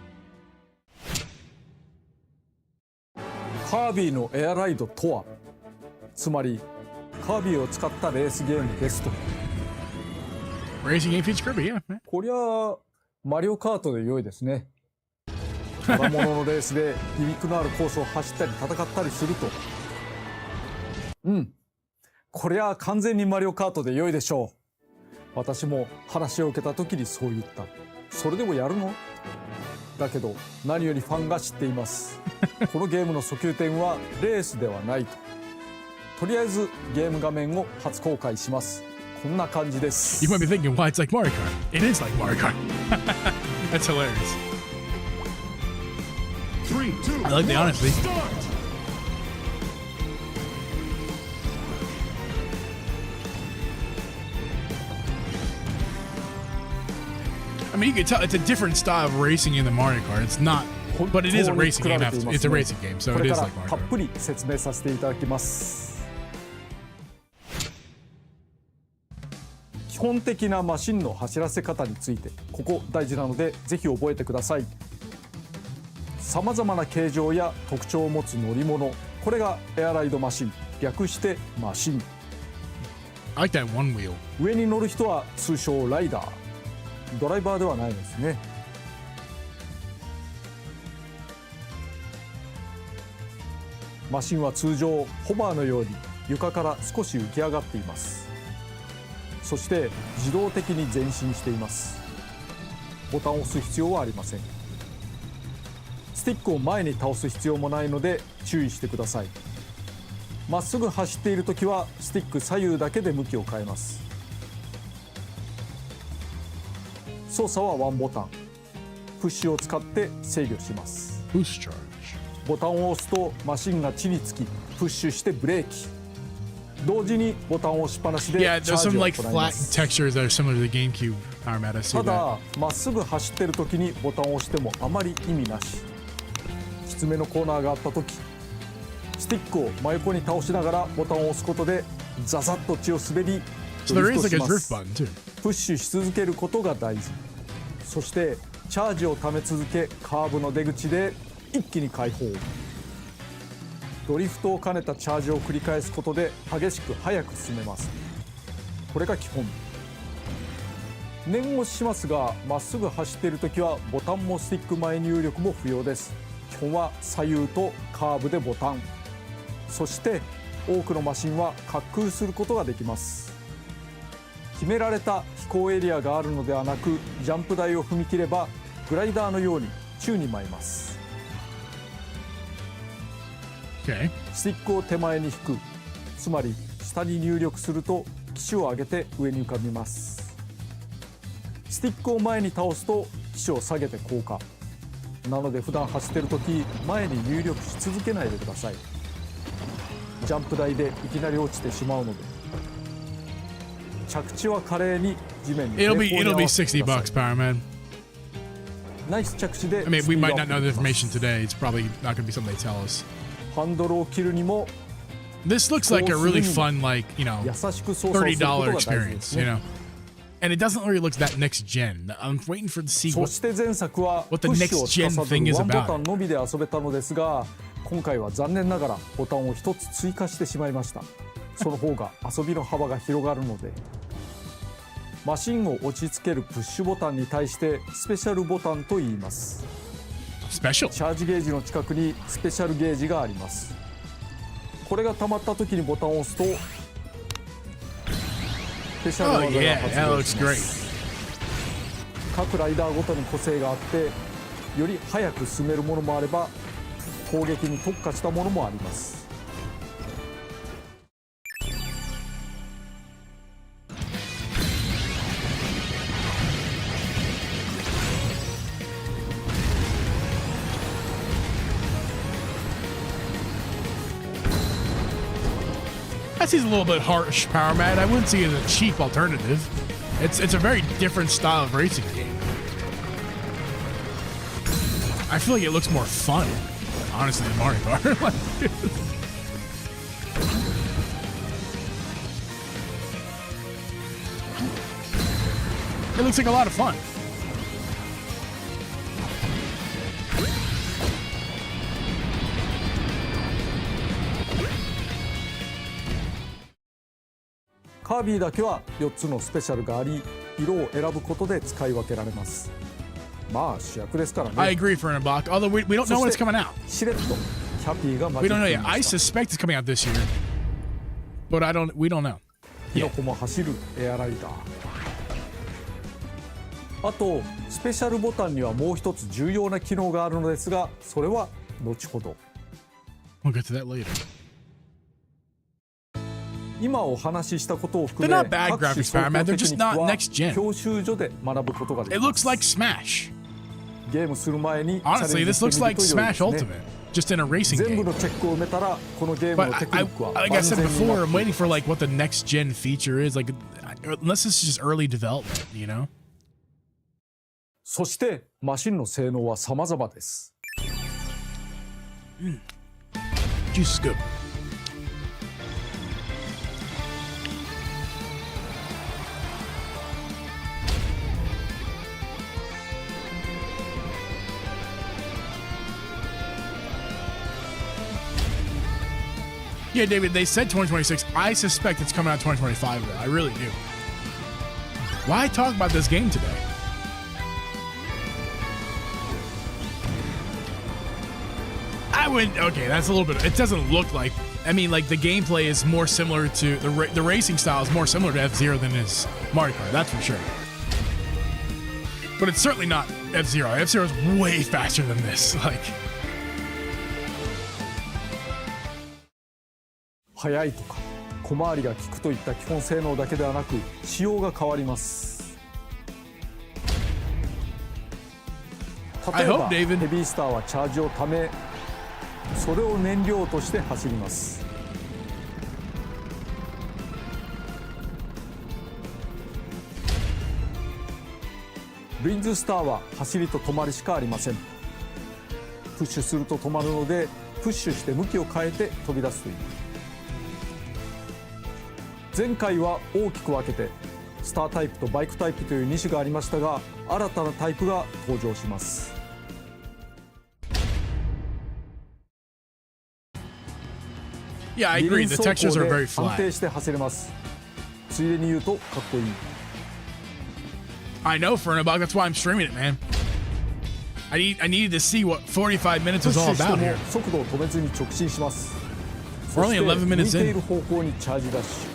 カービィのエアライドとは、つまりカービィを使ったレースゲームですと。Racing game features Kirby, yeah. こりゃマリオカートで良いですね。ただもののレースでギミックのあるコースを走ったり戦ったりすると、こりゃ完全にマリオカートで良いでしょう。私も話を受けた時にそう言った。それでもやるの？だけど何よりファンが知っています。このゲームの訴求点はレースではないと。とりあえずゲーム画面を初公開します。こんな感じです。You might be thinking, why it's like Mario Kart. It is like Mario Kart. That's hilarious. I like the honesty. I mean, you can tell it's a different style of racing in the Mario Kart. It's not, but it is a racing game. It's a racing game, so it is like Mario Kart. たっぷり説明させていただきます。基本的なマシンの走らせ方について、ここ大事なのでぜひ覚えてください。さまざまな形状や特徴を持つ乗り物、これがエアライドマシン、略してマシン。 I like that one wheel. 上に乗る人は通称ライダー、ドライバーではないんですね。マシンは通常ホバーのように床から少し浮き上がっています。そして自動的に前進しています。ボタンを押す必要はありません。スティックを前に倒す必要もないので注意してください。まっすぐ走っているときはスティック左右だけで向きを変えます。操作はワンボタン、プッシュを使って制御します。 Boost charge. ボタンを押すとマシンが地につき、プッシュしてブレーキ、同時にボタンを押しっぱなしでチ Yeah, ャ there's ージ some を like 行いま flat す。 textures that are similar to the GameCube Power Mat. I see た that. だまっすぐ走ってる時にボタンを押してもあまり意味なし。きつめのコーナーがあった時、スティックを真横に倒しながらボタンを押すことでザザッと血を滑り So ド there リフ is ト like し a ま drift す。 button too. プッシュし続けることが大事。そしてチャージをため続け、カーブの出口で一気に解放。ドリフトを兼ねたチャージを繰り返すことで激しく速く進めます。これが基本。念押ししますが、まっすぐ走っているときはボタンもスティック前入力も不要です。基本は左右とカーブでボタン。そして多くのマシンは滑空することができます。決められた飛行エリアがあるのではなく、ジャンプ台を踏み切ればグライダーのように宙に舞います。Okay. スティックを手前に引く、つまり下に入力すると機首を上げて上に浮かびます。スティックを前に倒すと機首を下げて降下。なので普段走っている時、前に入力し続けないでください。ジャンプ台でいきなり落ちてしまうので。着地は華麗に地面に平行に It'll 合 be わせて$60 ください。 Power Man. ナイス着地で I mean, スピ we ード might ア not ップ know で the きます information today. It's probably not going to be something they tell us. ハンドルを切るにも This looks like a really fun, like, you know, 優しく操作をすることが $30 大事です experience, you ね。 know? And it doesn't really look that next gen. I'm waiting for to see そ what. して前作はプ what ッ the シュを next gen 司 thing る is ワンボ about. タンのみで遊べたのですが、今回は残念ながらボタンを一つ追加してしまいました。その方が遊びの幅が広がるので。マシンを落ち着けるプッシュボタンに対してスペシャルボタンと言います。 Special. チャージゲージの近くにスペシャルゲージがあります。これが溜まった時にボタンを押すとスペシャル Oh, 技が yeah, 発 that 動 looks しま great. す。各ライダーごとに個性があって、より速く進めるものもあれば攻撃に特化したものもあります。That seems a little bit harsh, Power Mat. I wouldn't see it as a cheap alternative. It's a very different style of racing game. I feel like it looks more fun, honestly, than Mario Kart. It looks like a lot of fun. カービィだけは4つのスペシャルがあり、色を選ぶことで使い分けられます。まあ主役ですからね。 I agree for an unblock, although we don't know when it's coming out. しれっとキャピーが We 混じ don't っ know てい yet. ま I した。 suspect it's coming out this year, but we don't know. キノコも走るエアライダー。あとスペシャルボタンにはもう一つ重要な機能があるのですが、それは後ほど。 We'll get to that later. 今お話ししたことを含 They're め not bad 各種 graphics, 操 Power 作 Man. テ They're ク just ニック not は next gen. 教習所で学ぶことがで It きま looks す。 like Smash. ゲームする前にチャレン Honestly, ジ this して looks み like ると良い Smash ですね。 Ultimate, just in a racing 全部 game. のチェックを埋めたらこのゲーム But のテクニックは like I 万 said 全にな before, って I'm い waiting る。 for like what the next gen feature is. Like, unless this is just early development, you know? そしてマシンの性能は様々です。 Juice is good. 「Yeah, David, they said 2026. I suspect it's coming out 2025, though. I really do. Why talk about this game today? I wouldn't. Okay, that's a little bit. It doesn't look like. I mean, like the gameplay is more similar to the racing style is more similar to F-Zero than is Mario Kart. That's for sure. But it's certainly not F-Zero. F-Zero is way faster than this. Like. 速いとか小回りが利くといった基本性能だけではなく仕様が変わります。例えばヘビースターはチャージをためそれを燃料として走ります。ルインズスターは走りと止まりしかありません。プッシュすると止まるのでプッシュして向きを変えて飛び出すという。前回は大きく分けてスタータイプとバイクタイプという2種がありましたが新たなタイプが登場します。Yeah, I agree. The textures are very 安 flat. 定して走れます。ついでに言うとかっこいい。I know, Fernabuck. That's why I'm streaming it, man. I needed to see what 45 minutes プッ is シ all ュして about も here. 速度を止めずに直進します。 We're そ only して 11 minutes 向いてい in. る方向にチャージダッシュ。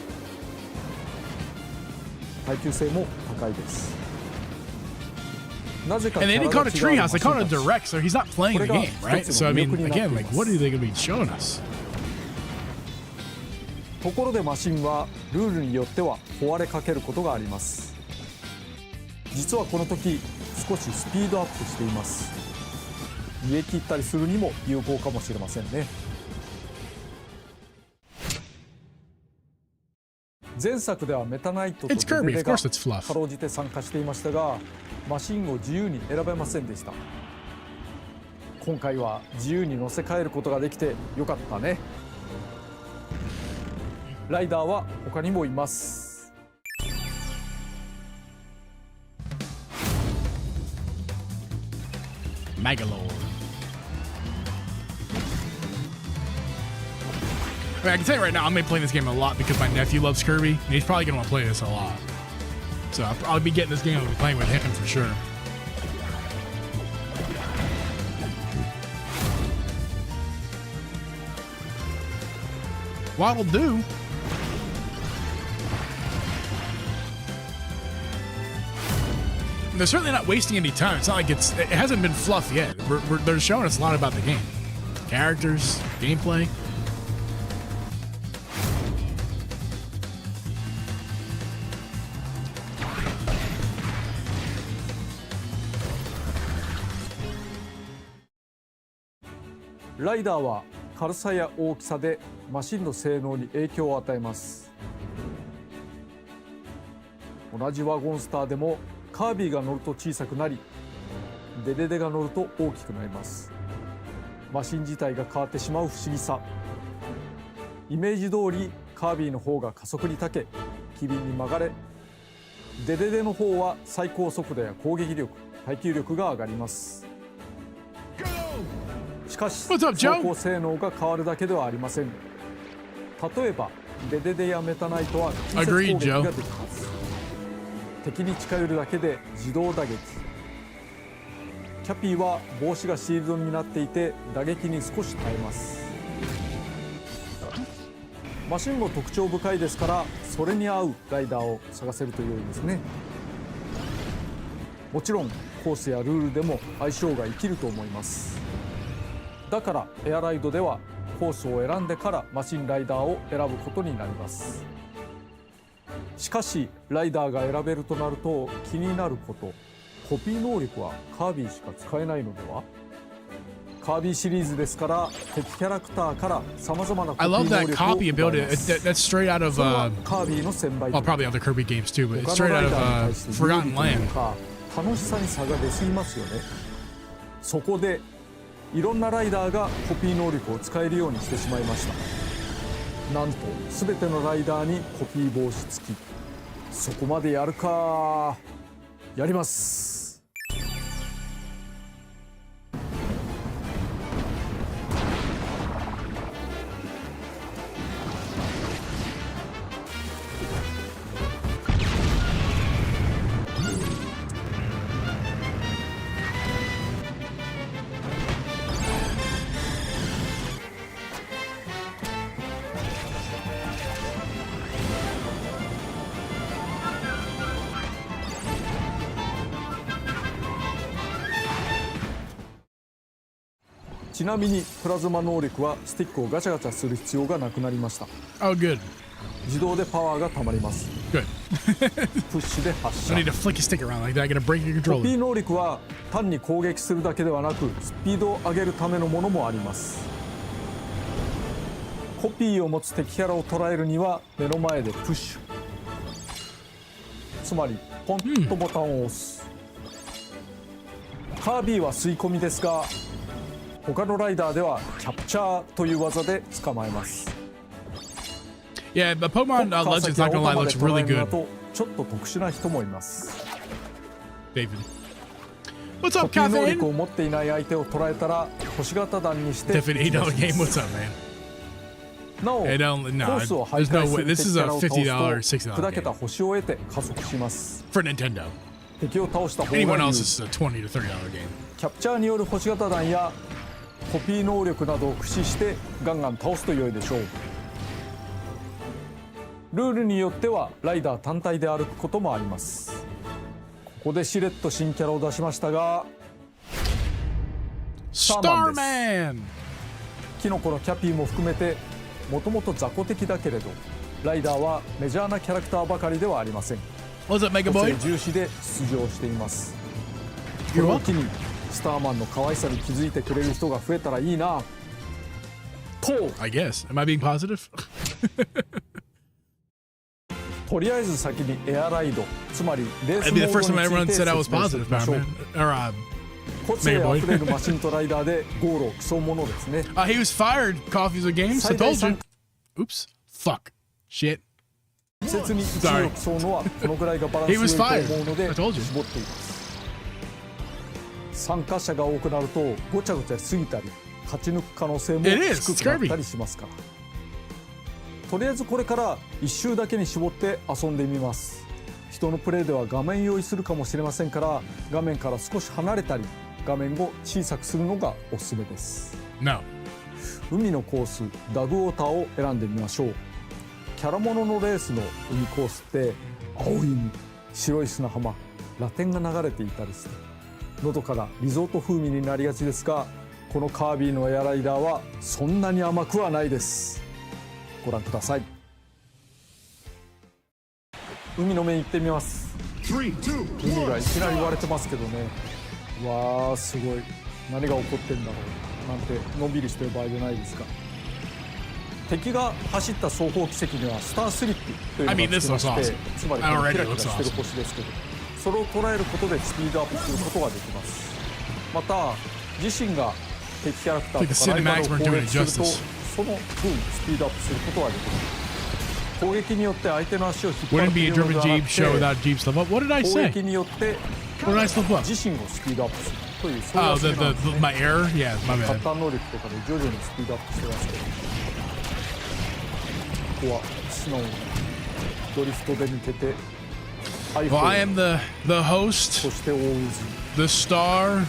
耐久性も高いです。なぜか And they キャ didn't ラ call が it 違 a う treehouse. They called it a マシンたち direct, so he's not playing the game, right? So I mean, again, like, what are they going to be showing us? ところでマシンはルールによっては壊れかけることがあります。実はこの時少しスピードアップしています。逃げ切ったりするにも有効かもしれませんね。前作ではメタナイトとデ It's Kirby. デデ Of が course, it's fluff. かろうじて参加していましたがマシンを自由に選べませんでした。今回は自由に乗せ替えることができてよかったね。ライダーは他にもいます。Megalord. I mean, I can tell you right now, I'm going to be playing this game a lot because my nephew loves Kirby, and he's probably going to want to play this a lot. So I'll be getting this game, I'll be playing with him for sure. What'll do? They're certainly not wasting any time. It's not like it hasn't been fluff yet. They're showing us a lot about the game. Characters, gameplay.ライダーは軽さや大きさでマシンの性能に影響を与えます。同じワゴンスターでもカービィが乗ると小さくなりデデデが乗ると大きくなります。マシン自体が変わってしまう不思議さ。イメージ通りカービィの方が加速に長け機敏に曲がれデデデの方は最高速度や攻撃力耐久力が上がります。しかし走行性能が変わるだけではありません。例えばデデデやメタナイトは近接攻撃ができます。敵に近寄るだけで自動打撃。キャピーは帽子がシールドになっていて打撃に少し耐えます。マシンも特徴深いですからそれに合うライダーを探せると良いですね。もちろんコースやルールでも相性が生きると思います。だからエアライドではコースを選んでからマシンライダーを選ぶことになります。しかしライダーが選べるとなると気になること、コピー能力はカービィしか使えないのでは。カービィシリーズですから敵キャラクターからさまざまなコピー能力を奪います。 That's straight out of カービィの1000倍 well, probably other Kirby games too, but it's 他 straight のラ out イ of ダーに対して有利 Forgotten という Land. か楽しさに差が出すぎますよね。そこでいろんなライダーがコピー能力を使えるようにしてしまいました。なんと全てのライダーにコピー防止付き。そこまでやるか。やります。ちなみにプラズマ能力はスティックをガチャガチャする必要がなくなりました。 Oh, good. 自動でパワーがたまります。 Good. プッシュで発射。 I need to flick a stick around like that. I gotta break your コピー controller. 能力は単に攻撃するだけではなくスピードを上げるためのものもあります。コピーを持つ敵キャラを捉えるには目の前でプッシュ、つまりポンとボタンを押す。カービィは吸い込みですが、他のライダーではキャプチャーという技で捕まえます。 Yeah, but Pokemon Legends, not gonna lie, looks really good. ちょっと特殊な人もいます。 David. What's コ up, ピー能力 Caffeine? を持っていない相手を捉えたら星型弾にして撃 Definitely ち出 $8 し game. ます What's up, man? なお、 It don't, コ no, ースを徘 there's no 徊す way. る This 敵 is キャ a ラを倒$50, すと $60砕けた game 星を得て加速します。 for Nintendo. 敵を倒した方が有 Anyone 利。 else is a $20 to $30 game. キャプチャーによる星型弾やコピー能力などを駆使してガンガン倒すと良いでしょう。ルールによってはライダー単体で歩くこともあります。ここでしれっと新キャラを出しましたが、 Starman. キノコのキャピーも含めてもともと雑魚敵だけれどライダーはメジャーなキャラクターばかりではありません。 What's up, Mega 個 Boy? 性重視で出場しています。こ You're の機 welcome. にスターマンの可愛さに気づいてくれる人が増えたらいいなと、 I guess. Am I being positive? とりあえず先にエアライド、つまりレース That'd モ be the ー first ド time につい everyone て said I 説 was 明してい positive, きましょう。 man. Or, 個性 Mega あ Boy. ふれるマシンとライダーでゴールを競うものですね。 he was fired. Coffee's a game. So 最大 told you. 3 Oops. Fuck. Shit. 節に1位を競うのはこのぐらいがバランス He was 良いと思うの fired. で I told you. 絞っています。参加者が多くなるとごちゃごちゃしすぎたり勝ち抜く可能性も It is. 低くなったりしますから、とりあえずこれから1周だけに絞って遊んでみます。人のプレイでは画面用意するかもしれませんから、画面から少し離れたり画面を小さくするのがおすすめです。 No. 海のコースダグウォーターを選んでみましょう。キャラモノのレースの海コースって青い海、白い砂浜、ラテンが流れていたりしてのどかなリゾート風味になりがちですが、このカービィのエアライダーはそんなに甘くはないです。ご覧ください。海の面行ってみます。海がいきなり割れてますけどね。わーすごい、何が起こってんだろうなんてのんびりしてる場合じゃないですか。敵が走った双方軌跡にはスタースリップというの I mean, が this つきま looks して、 awesome. つまりこの Already キラキラ looks してる awesome. 星ですけど、それを捉えることでスピードアップすることができます。また自身が敵キャラクター Like the とかライバル cinematics を weren't 攻 doing 撃 it すると justice. その分スピードアップすることができます。攻撃によって相手の足を引っ張 Wouldn't る be a というの German ではな Jeep く show て、 without Jeep slip up. What did I 攻 say? 撃によって What did I slip up? 自身をスピードアップするというそういう Oh, 遊びなんですね。 my error? Yeah, my カ bad. ッター能力とかで徐々にスピードアップしてますけど、ここは素直にドリフトで抜けて、Well, I am the そ host, して大渦、 the star,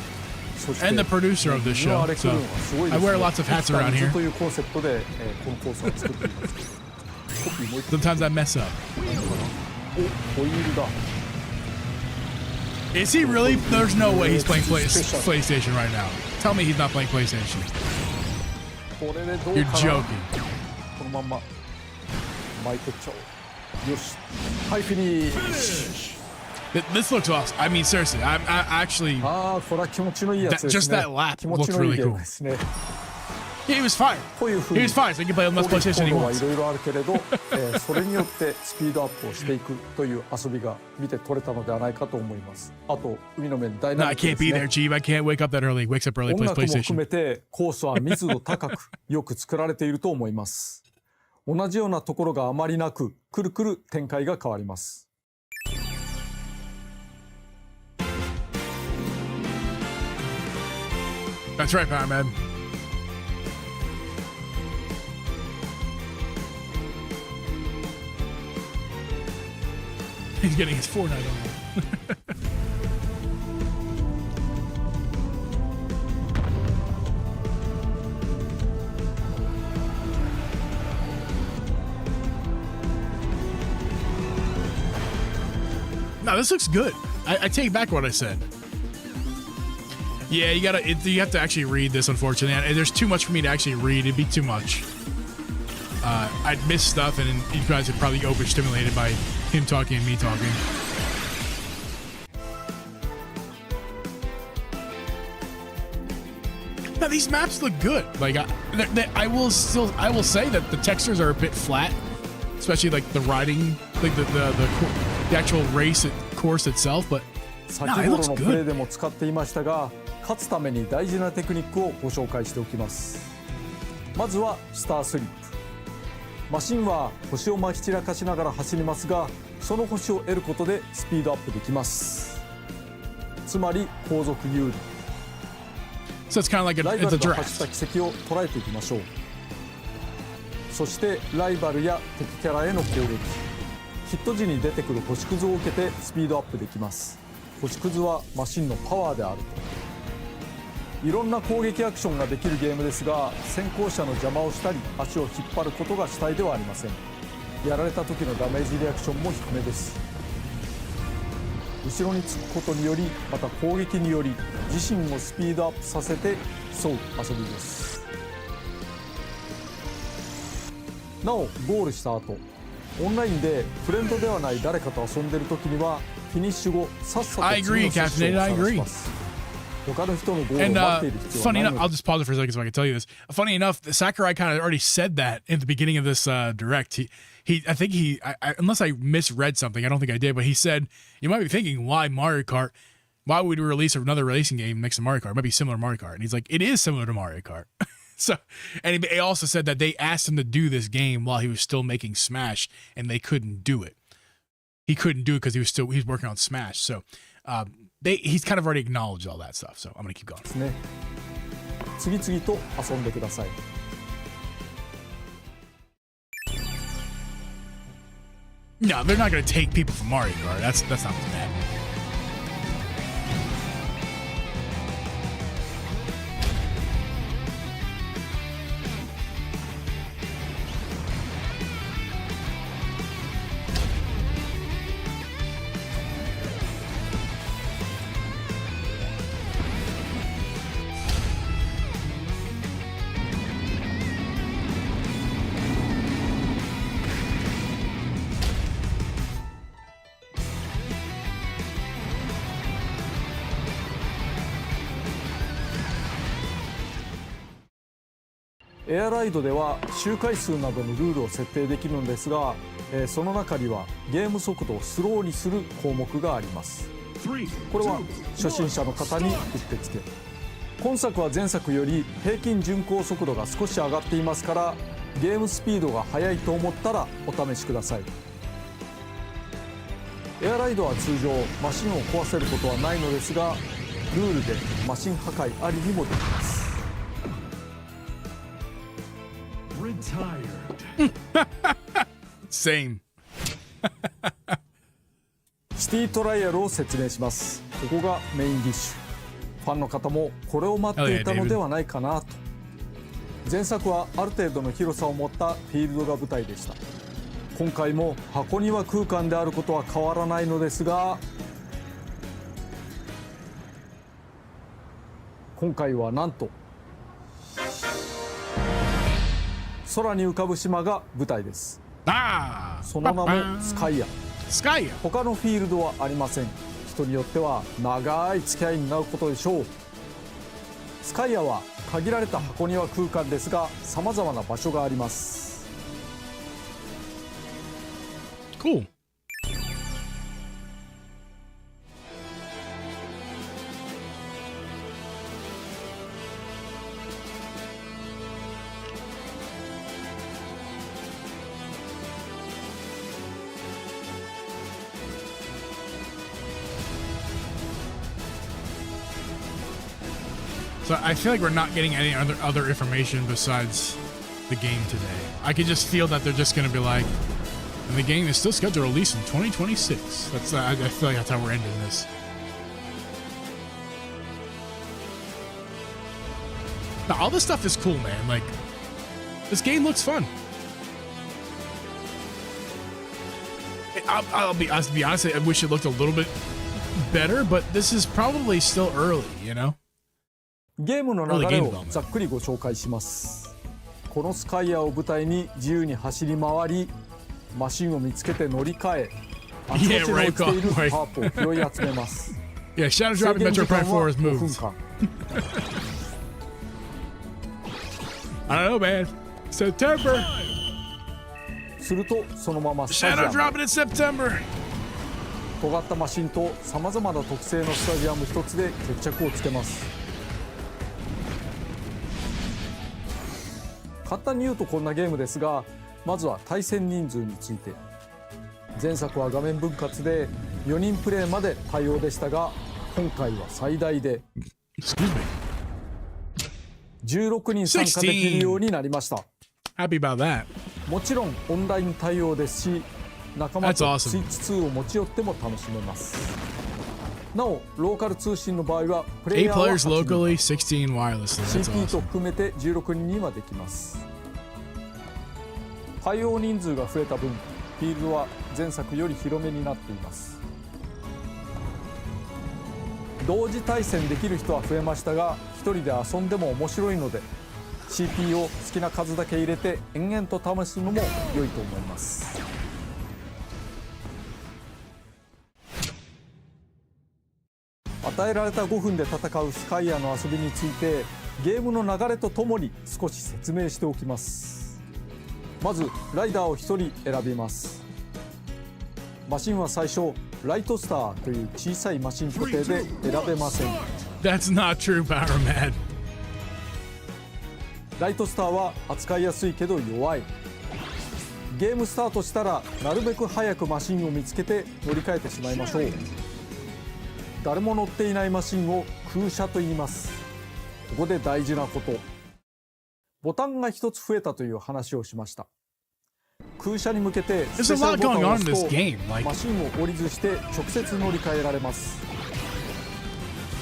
そして and the producer of this ニューア show. レクルー So ンはすごいで I すね。 wear lots of hats around 水 here. というコンセプトで、このコースを作っていますけど、コピーもう一個 Sometimes I mess up. おホイールだ。 Is he really? There's no way he's playing PlayStation right now. Tell me he's not playing PlayStation. これでどう You're かな。 joking. このまんま巻いてっちゃおう。よし、はいフィニッシュ。 This looks awesome. I mean, seriously, I actually. ああ、これは気持ちのいいやつですね。 Just that lap 気持ちのいい looked really ゲーム cool. ですね。 He was fine. というふう He に was fine, so he can play on this 攻撃 PlayStation 行 he 動はい wants. ろいろあるけれど、それによってスピードアップをしていくという遊びが見て取れたのではないかと思います。あと海の面ダイ No, ナ I ミックで can't す be there, ね。 Jeep. I can't wake up that early. Wakes up early, 音 plays 楽も含 PlayStation. めてコースは密度高くよく作られていると思います。同じようなところがあまりなく、くるくる展開が変わります。That's right, Power Man. He's getting his Fortnite on. No, this looks good. I take back what I said. Yeah, you have to actually read this, unfortunately. And there's too much for me to actually read. It'd be too much. I'd miss stuff, and you guys would probably overstimulated by him talking and me talking. Now these maps look good. Like I will say that the textures are a bit flat, especially like the riding, like the actual race course itself. But先ほどのプレイでも使っていましたが、勝つために大事なテクニックをご紹介しておきます。まずはスタースリップ。マシンは星をまき散らかしながら走りますが、その星を得ることでスピードアップできます。つまり後続有利。So it's kind of like ライバ it's a ルが走 draft. った軌跡を捉えていきましょう。そしてライバルや敵キャラへの攻撃。ヒット時に出てくる星屑を受けてスピードアップできます。星屑はマシンのパワーであると。いろんな攻撃アクションができるゲームですが、先行者の邪魔をしたり足を引っ張ることが主体ではありません。やられた時のダメージリアクションも低めです。後ろにつくことにより、また攻撃により自身をスピードアップさせて競う遊びです。なおゴールした後、オンラインでフレンドではない誰かと遊んでいる時にはフィニッシュ後さっさと次のセッションを探します。他の人のゴールを待っている必要はないので。Funny enough, I'll just pause it for a second so I can tell you this. Funny enough, Sakurai kind of already said that in the beginning of this direct. I think unless I misread something, I don't think I did, but he said, you might be thinking, why Mario Kart? Why would we release another racing game next to Mario Kart? It might be similar to Mario Kart. And he's like, it is similar to Mario Kart. So, and he also said that they asked him to do this game while he was still making Smash, and they couldn't do it. He couldn't do it because he was working on Smash. So, he's kind of already acknowledged all that stuff. So I'm gonna keep going. 次々と遊んでください。No, they're not gonna take people from Mario Kart. That's not what's bad.エアライドでは周回数などのルールを設定できるのですが、その中にはゲーム速度をスローにする項目があります。これは初心者の方にうってつけ。今作は前作より平均巡航速度が少し上がっていますから、ゲームスピードが速いと思ったらお試しください。エアライドは通常マシンを壊せることはないのですが、ルールでマシン破壊ありにもできます。Same. シティトライアルを説明します。ここがメインディッシュ。ファンの方もこれを待っていたのではないかなと。前作はある程度の広さを持ったフィールドが舞台でした。今回も箱庭空間であることは変わらないのですが、今回はなんと空に浮かぶ島が舞台です。その名もスカイア。他のフィールドはありません。人によっては長い付き合いになることでしょう。スカイアは限られた箱庭空間ですが、さまざまな場所があります。Cool. So I feel like we're not getting any other information besides the game today. I can just feel that they're just going to be like, and the game is still scheduled to release in 2026. That's I feel like that's how we're ending this. Now, all this stuff is cool, man. Like, this game looks fun. I'll be honest. I wish it looked a little bit better, but this is probably still early, you know? ゲームの流れをざっくりご紹介します。このスカイヤーを舞台に自由に走り回り、マシンを見つけて乗り換え、あちこちに落ちているハープを拾い集めます。Yeah, Shadow Drop and Metro Prime 4 is moves. I don't know, man. September. するとそのままスタジ Shadow アム dropping in September. 尖ったマシンとさまざまな特性のスタジアム一つで決着をつけます。簡単に言うとこんなゲームですが、まずは対戦人数について。前作は画面分割で4人プレイまで対応でしたが、今回は最大で16人参加できるようになりました。 Happy about that. もちろんオンライン対応ですし、仲間と That's awesome. スイッチ2を持ち寄っても楽しめます。なおローカル通信の場合はプレイ 8ヤーは players 8人、 locally, 16 wirelessly. That's CP と awesome. 含めて16人にはできます。対応人数が増えた分、フィールドは前作より広めになっています。同時対戦できる人は増えましたが、一人で遊んでも面白いので CP を好きな数だけ入れて延々と試すのも良いと思います。与えられた5分で戦うスカイヤーの遊びについて、ゲームの流れとともに少し説明しておきます。まずライダーを1人選びます。マシンは最初ライトスターという小さいマシン固定で選べません。 That's not true, Power Man. ライトスターは扱いやすいけど弱い。ゲームスタートしたらなるべく早くマシンを見つけて乗り換えてしまいましょう。誰も乗っていないマシンを空車と言います。ここで大事なこと、ボタンが一つ増えたという話をしました。空車に向けてスペシャルボタンを押すとマシンを降りずして直接乗り換えられます。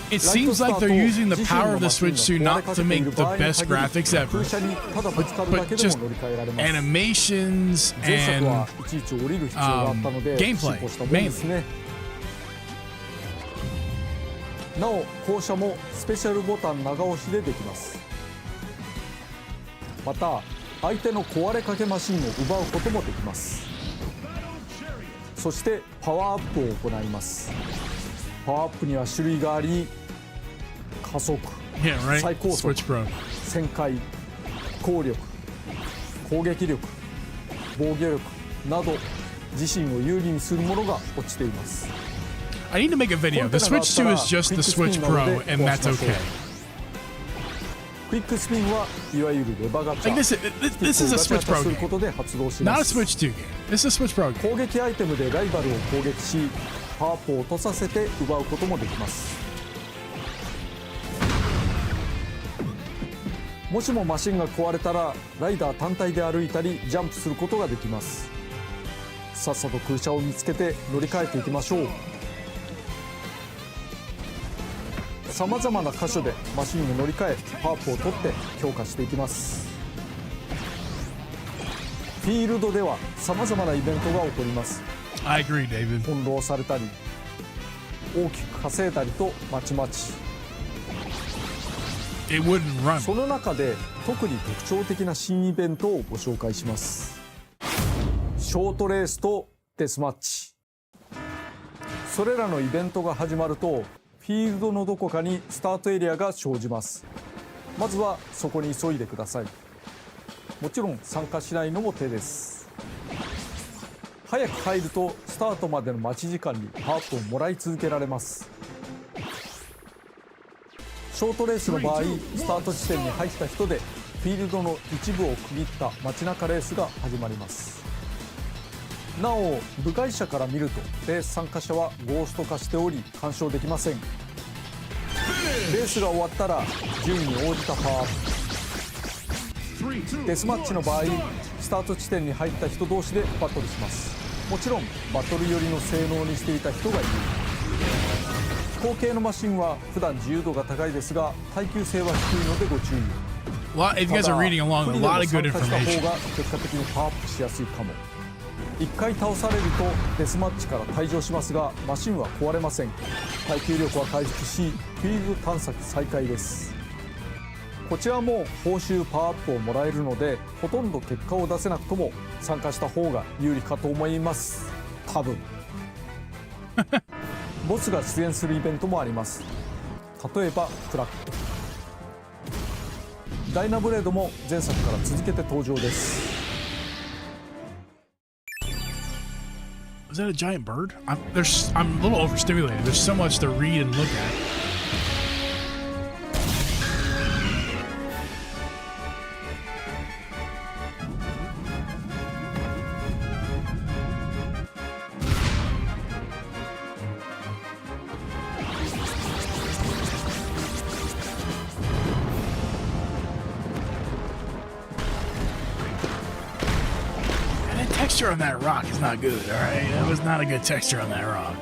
It seems like they're using the power of the Switch 2 not to make the best graphics ever, 空車にただぶつかるだ but けでも just 乗り換えられます。 animations 前作 and はいちいち降りる必要があったので gameplay 進歩したものですね。なお降車もスペシャルボタン長押しでできます。また相手の壊れかけマシンを奪うこともできます。そしてパワーアップを行います。パワーアップには種類があり、加速、 yeah, right? 最高速、 Switch Pro. 旋回、効力、攻撃力、防御力など自身を有利にするものが落ちています。 I need to make a video. The Switch 2 is just the Switch Pro, and that's okay. クイックスピンはいわゆるレバガチャ、 Like this is a ガチャ Switch ガチャ Pro する game, ことで発動し not ま a す。 Switch 2 game. This is a Switch Pro game. 攻撃アイテムでライバルを攻撃し、パワーアップを落とさせて奪うこともできます。もしもマシンが壊れたらライダー単体で歩いたりジャンプすることができます。さっさと空車を見つけて乗り換えていきましょう。さまざまな箇所でマシンを乗り換えパワーアップを取って強化していきます。フィールドではさまざまなイベントが起こります。 I agree, David. 翻弄されたり大きく稼いだりとまちまち。 It wouldn't run. その中で特に特徴的な新イベントをご紹介します。ショートレースとデスマッチ。それらのイベントが始まるとフィールドのどこかにスタートエリアが生じます。まずはそこに急いでください。もちろん参加しないのも手です。早く入るとスタートまでの待ち時間にパワーアップをもらい続けられます。ショートレースの場合、スタート地点に入った人でフィールドの一部を区切った街中レースが始まります。なお部外者から見るとレース参加者はゴースト化しており干渉できません。レースが終わったら順位に応じたパワーアップ。デスマッチの場合、スタート地点に入った人同士でバトルします。もちろんバトル寄りの性能にしていた人がいる。飛行系のマシンは普段自由度が高いですが耐久性は低いのでご注意を。 If you guys are reading along, a lot of good 参加した information. 方が結果的にパワーアップしやすいかも。1回倒されるとデスマッチから退場しますがマシンは壊れません。耐久力は回復しフィールド探索再開です。こちらも報酬パワーアップをもらえるので、ほとんど結果を出せなくとも参加した方が有利かと思います。多分ボスが出現するイベントもあります。例えばクラック、ダイナブレードも前作から続けて登場です。Is that a giant bird? I'm a little overstimulated. There's so much to read and look at. Texture on that rock is not good, all right? That was not a good texture on that rock.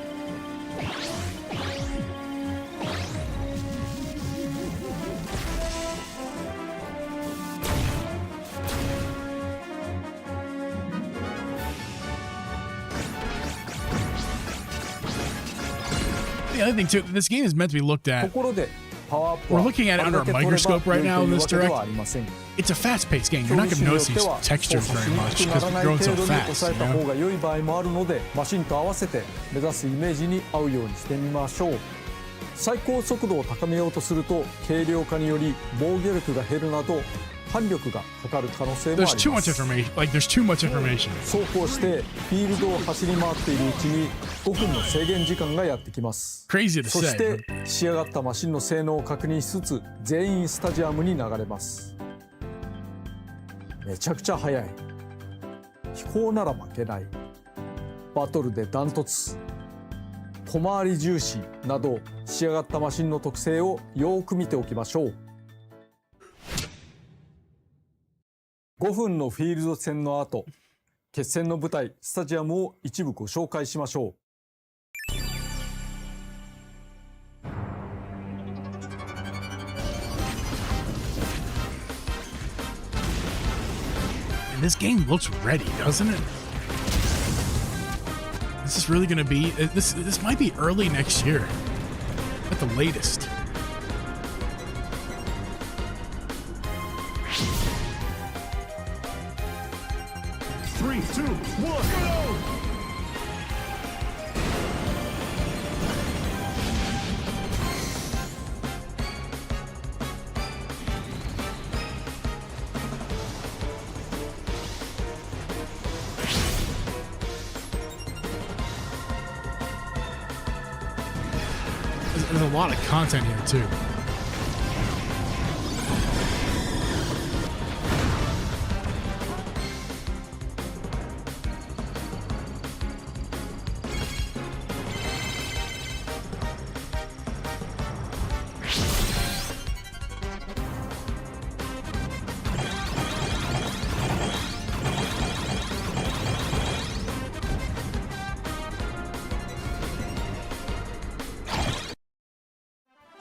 The other thing too, this game is meant to be looked at. We're looking at it under a microscope right now in this direct. It's a fast-paced game. You're not going to notice these textures very much because we're growing so fast. You know? マシンと合わせて目指すイメージに合うようにしてみましょう。最高速度を高めようとすると軽量化により防御力が減るなど反力がかかる可能性もあります。There's too much information. Like there's too much information. そうこうしてフィールドを走り回っているうちに5分の制限時間がやってきます。Crazy to say. そして仕上がったマシンの性能を確認しつつ全員スタジアムに流れます。めちゃくちゃ速い。飛行なら負けない。バトルでダントツ。小回り重視など仕上がったマシンの特性をよく見ておきましょう。5分のフィールド戦の後、決戦の舞台スタジアムを一部ご紹介しましょう。And this game looks ready, doesn't it? This is really going to be this might be early next year at the latest. Three, two, one, go! There's a lot of content here too.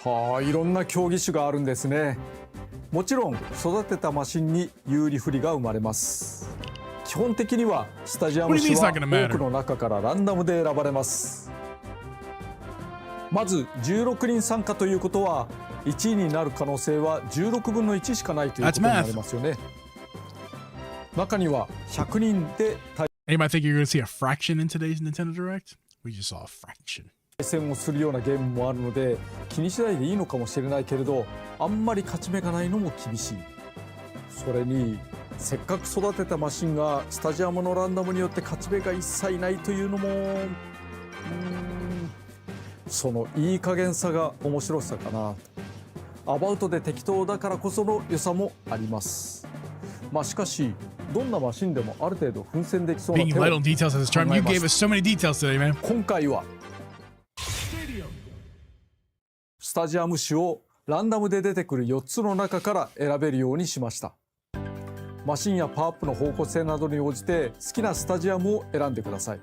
はあ、いろんな競技種があるんですね。もちろん育てたマシンに有利不利が生まれます。基本的にはスタジアム種は多くの中からランダムで選ばれます。まず16人参加ということは1位になる可能性は16分の1しかないということになりますよね。中には100人でAnybody think you're going to see a fraction in today's Nintendo Direct? We just saw a fraction. 対戦をするようなゲームもあるので気にしないでいいのかもしれないけれど、あんまり勝ち目がないのも厳しい。それにせっかく育てたマシンがスタジアムのランダムによって勝ち目が一切ないというのもそのいい加減さが面白さかな。アバウトで適当だからこその良さもあります。まあしかしどんなマシンでもある程度奮戦できそうな手を考えます。今回はスタジアム種をランダムで出てくる4つの中から選べるようにしました。マシンやパワーアップの方向性などに応じて好きなスタジアムを選んでください。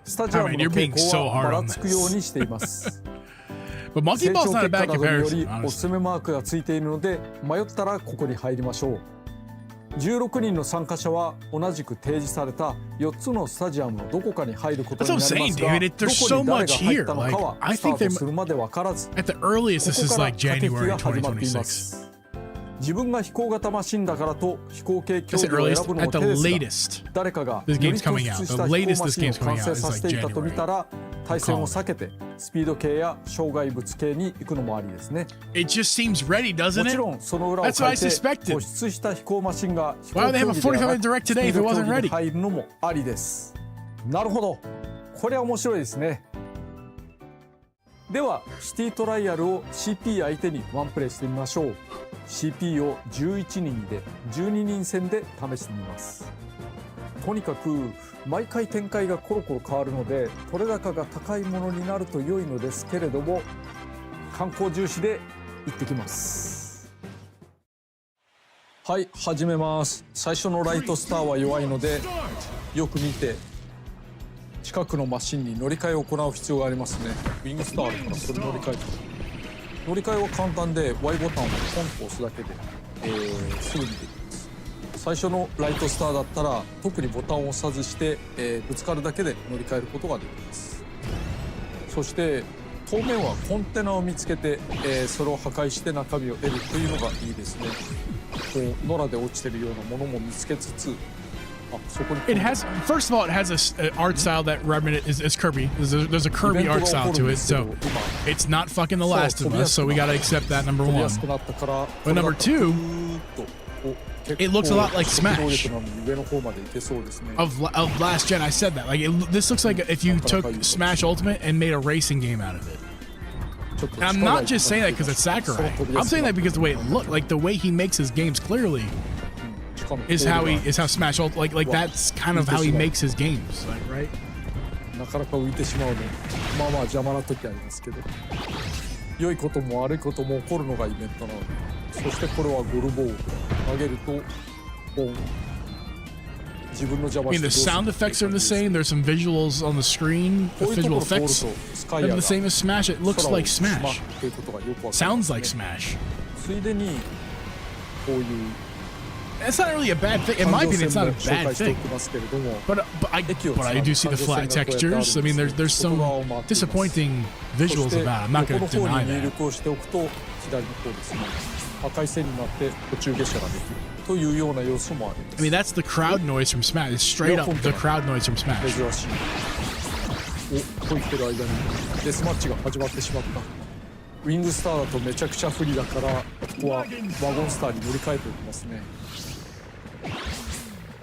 スタジアムの傾向はばらつくようにしています。成長結果などによりおすすめマークがついているので迷ったらここに入りましょう。16人の参加者は同じく提示された4つのスタジアムのどこかに入ることになりますが、 That's what I'm saying, David. ど There's こ so に誰が much 入っ here. たのか Like, は I スタ think ート they're するまで分からず、 at the earliest. こ This こ is から like 駆け引き January が始まっていま 2026. す。自分が飛行型マシンだからと飛行系競 That's 技 the を選 earliest. ぶの At も the 手ですが、 latest. 誰かが This より game's 突 coming 出 out. し The た飛行 latest マ this シンを game's 完 coming 成 out さ is せてい like たと見 January. たら、対戦を避けてスピード系や障害物系に行くのもありですね。 It just seems ready, も doesn't ち it? ろんその裏を That's 書 what I いて suspected. 突出した飛行マシンが飛 Why 行 would they have a 競技ではな 45 minute く direct スピ today ー if it ド競 wasn't 技に ready? 入るのもありです。なるほど、これは面白いですね。ではシティトライアルを CP 相手にワンプレイしてみましょう。 CP を11人にで12人戦で試してみます。とにかく毎回展開がコロコロ変わるので取れ高が高いものになると良いのですけれども、観光重視で行ってきます。はい、始めます。最初のライトスターは弱いのでよく見て近くのマシンに乗り換えを行う必要がありますね。ウィングスターあるからそれ乗り換えて、乗り換えは簡単で Y ボタンをポンと押すだけで、すぐにできます。最初のライトスターだったら特にボタンを押さずして、ぶつかるだけで乗り換えることができます。そして当面はコンテナを見つけて、それを破壊して中身を得るというのがいいですね。こう野良で落ちてるようなものも見つけつつ、It has, first of all, it has an art style that is Kirby. There's a Kirby art style to it, so it's not fucking The Last of Us, so we gotta accept that, number one. But number two, it looks a lot like Smash. Of last gen, I said that. Like, this looks like if you took Smash Ultimate and made a racing game out of it. And I'm not just saying that because it's Sakurai. I'm saying that because the way it looked, like the way he makes his games clearly, is how Smash Ultimate, like that's kind of how he makes his games, like, right? なかなか浮いてしまうの、まあまあ邪魔な時ありますけど、良いことも悪いことも起こるのがイベントなので、そしてこれはゴルボーを投げるとボン。自分の邪魔して I mean, the sound effects are the same. There's some visuals on the screen. The visual effects are the same as Smash. It looks like Smash. Sounds like Smash. ついでにこういう It's not really a bad thing. In my opinion, it's not a bad thing. But I do see the flat textures. I mean, there's some disappointing visuals about it. I'm not going to deny that. 赤い線になって途中下車ができるというような要素もあります。 I mean, that's the crowd noise from Smash. It's straight up the crowd noise from Smash. 珍しい。お、と言ってる間にデスマッチが始まってしまった。ウィングスターだとめちゃくちゃ不利だから、ここはワゴンスターに乗り換えておきますね。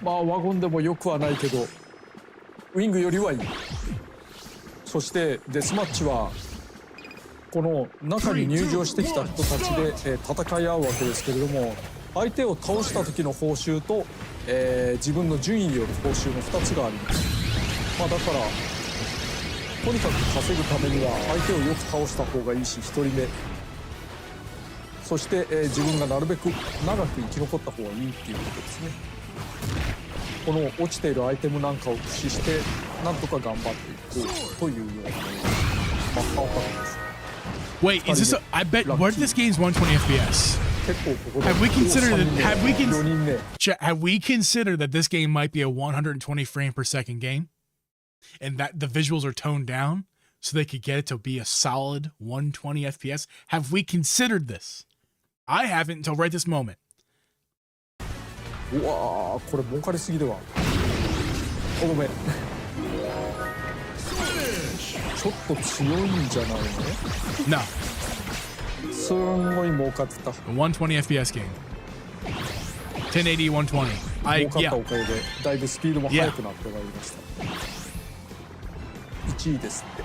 まあワゴンでもよくはないけどウィングよりはいい。そしてデスマッチはこの中に入場してきた人たちで、戦い合うわけですけれども、相手を倒した時の報酬と、自分の順位による報酬の2つがあります。まあ、だからとにかく稼ぐためには相手をよく倒した方がいいし、1人目そして、自分がなるべく長く生き残った方がいいっていうことですね。この落ちているアイテムなんかを駆使してなんとか頑張っていこうというようなマッハをかけます。 Wait, is this? I bet. What if this game's 120 FPS? Have we considered that this game might be a 120 frame per second game, and that the visuals are toned down so they could get it to be a solid 120 FPS? Have we considered this? I haven't until right this moment. うわー、これ儲かりすぎでは。ごめん。ちょっと強いんじゃないの？ No. すんごい儲かってた。A 120 FPS game. 1080 120. 儲かったおかげでだいぶスピードも速くなってまいりました。1位ですって。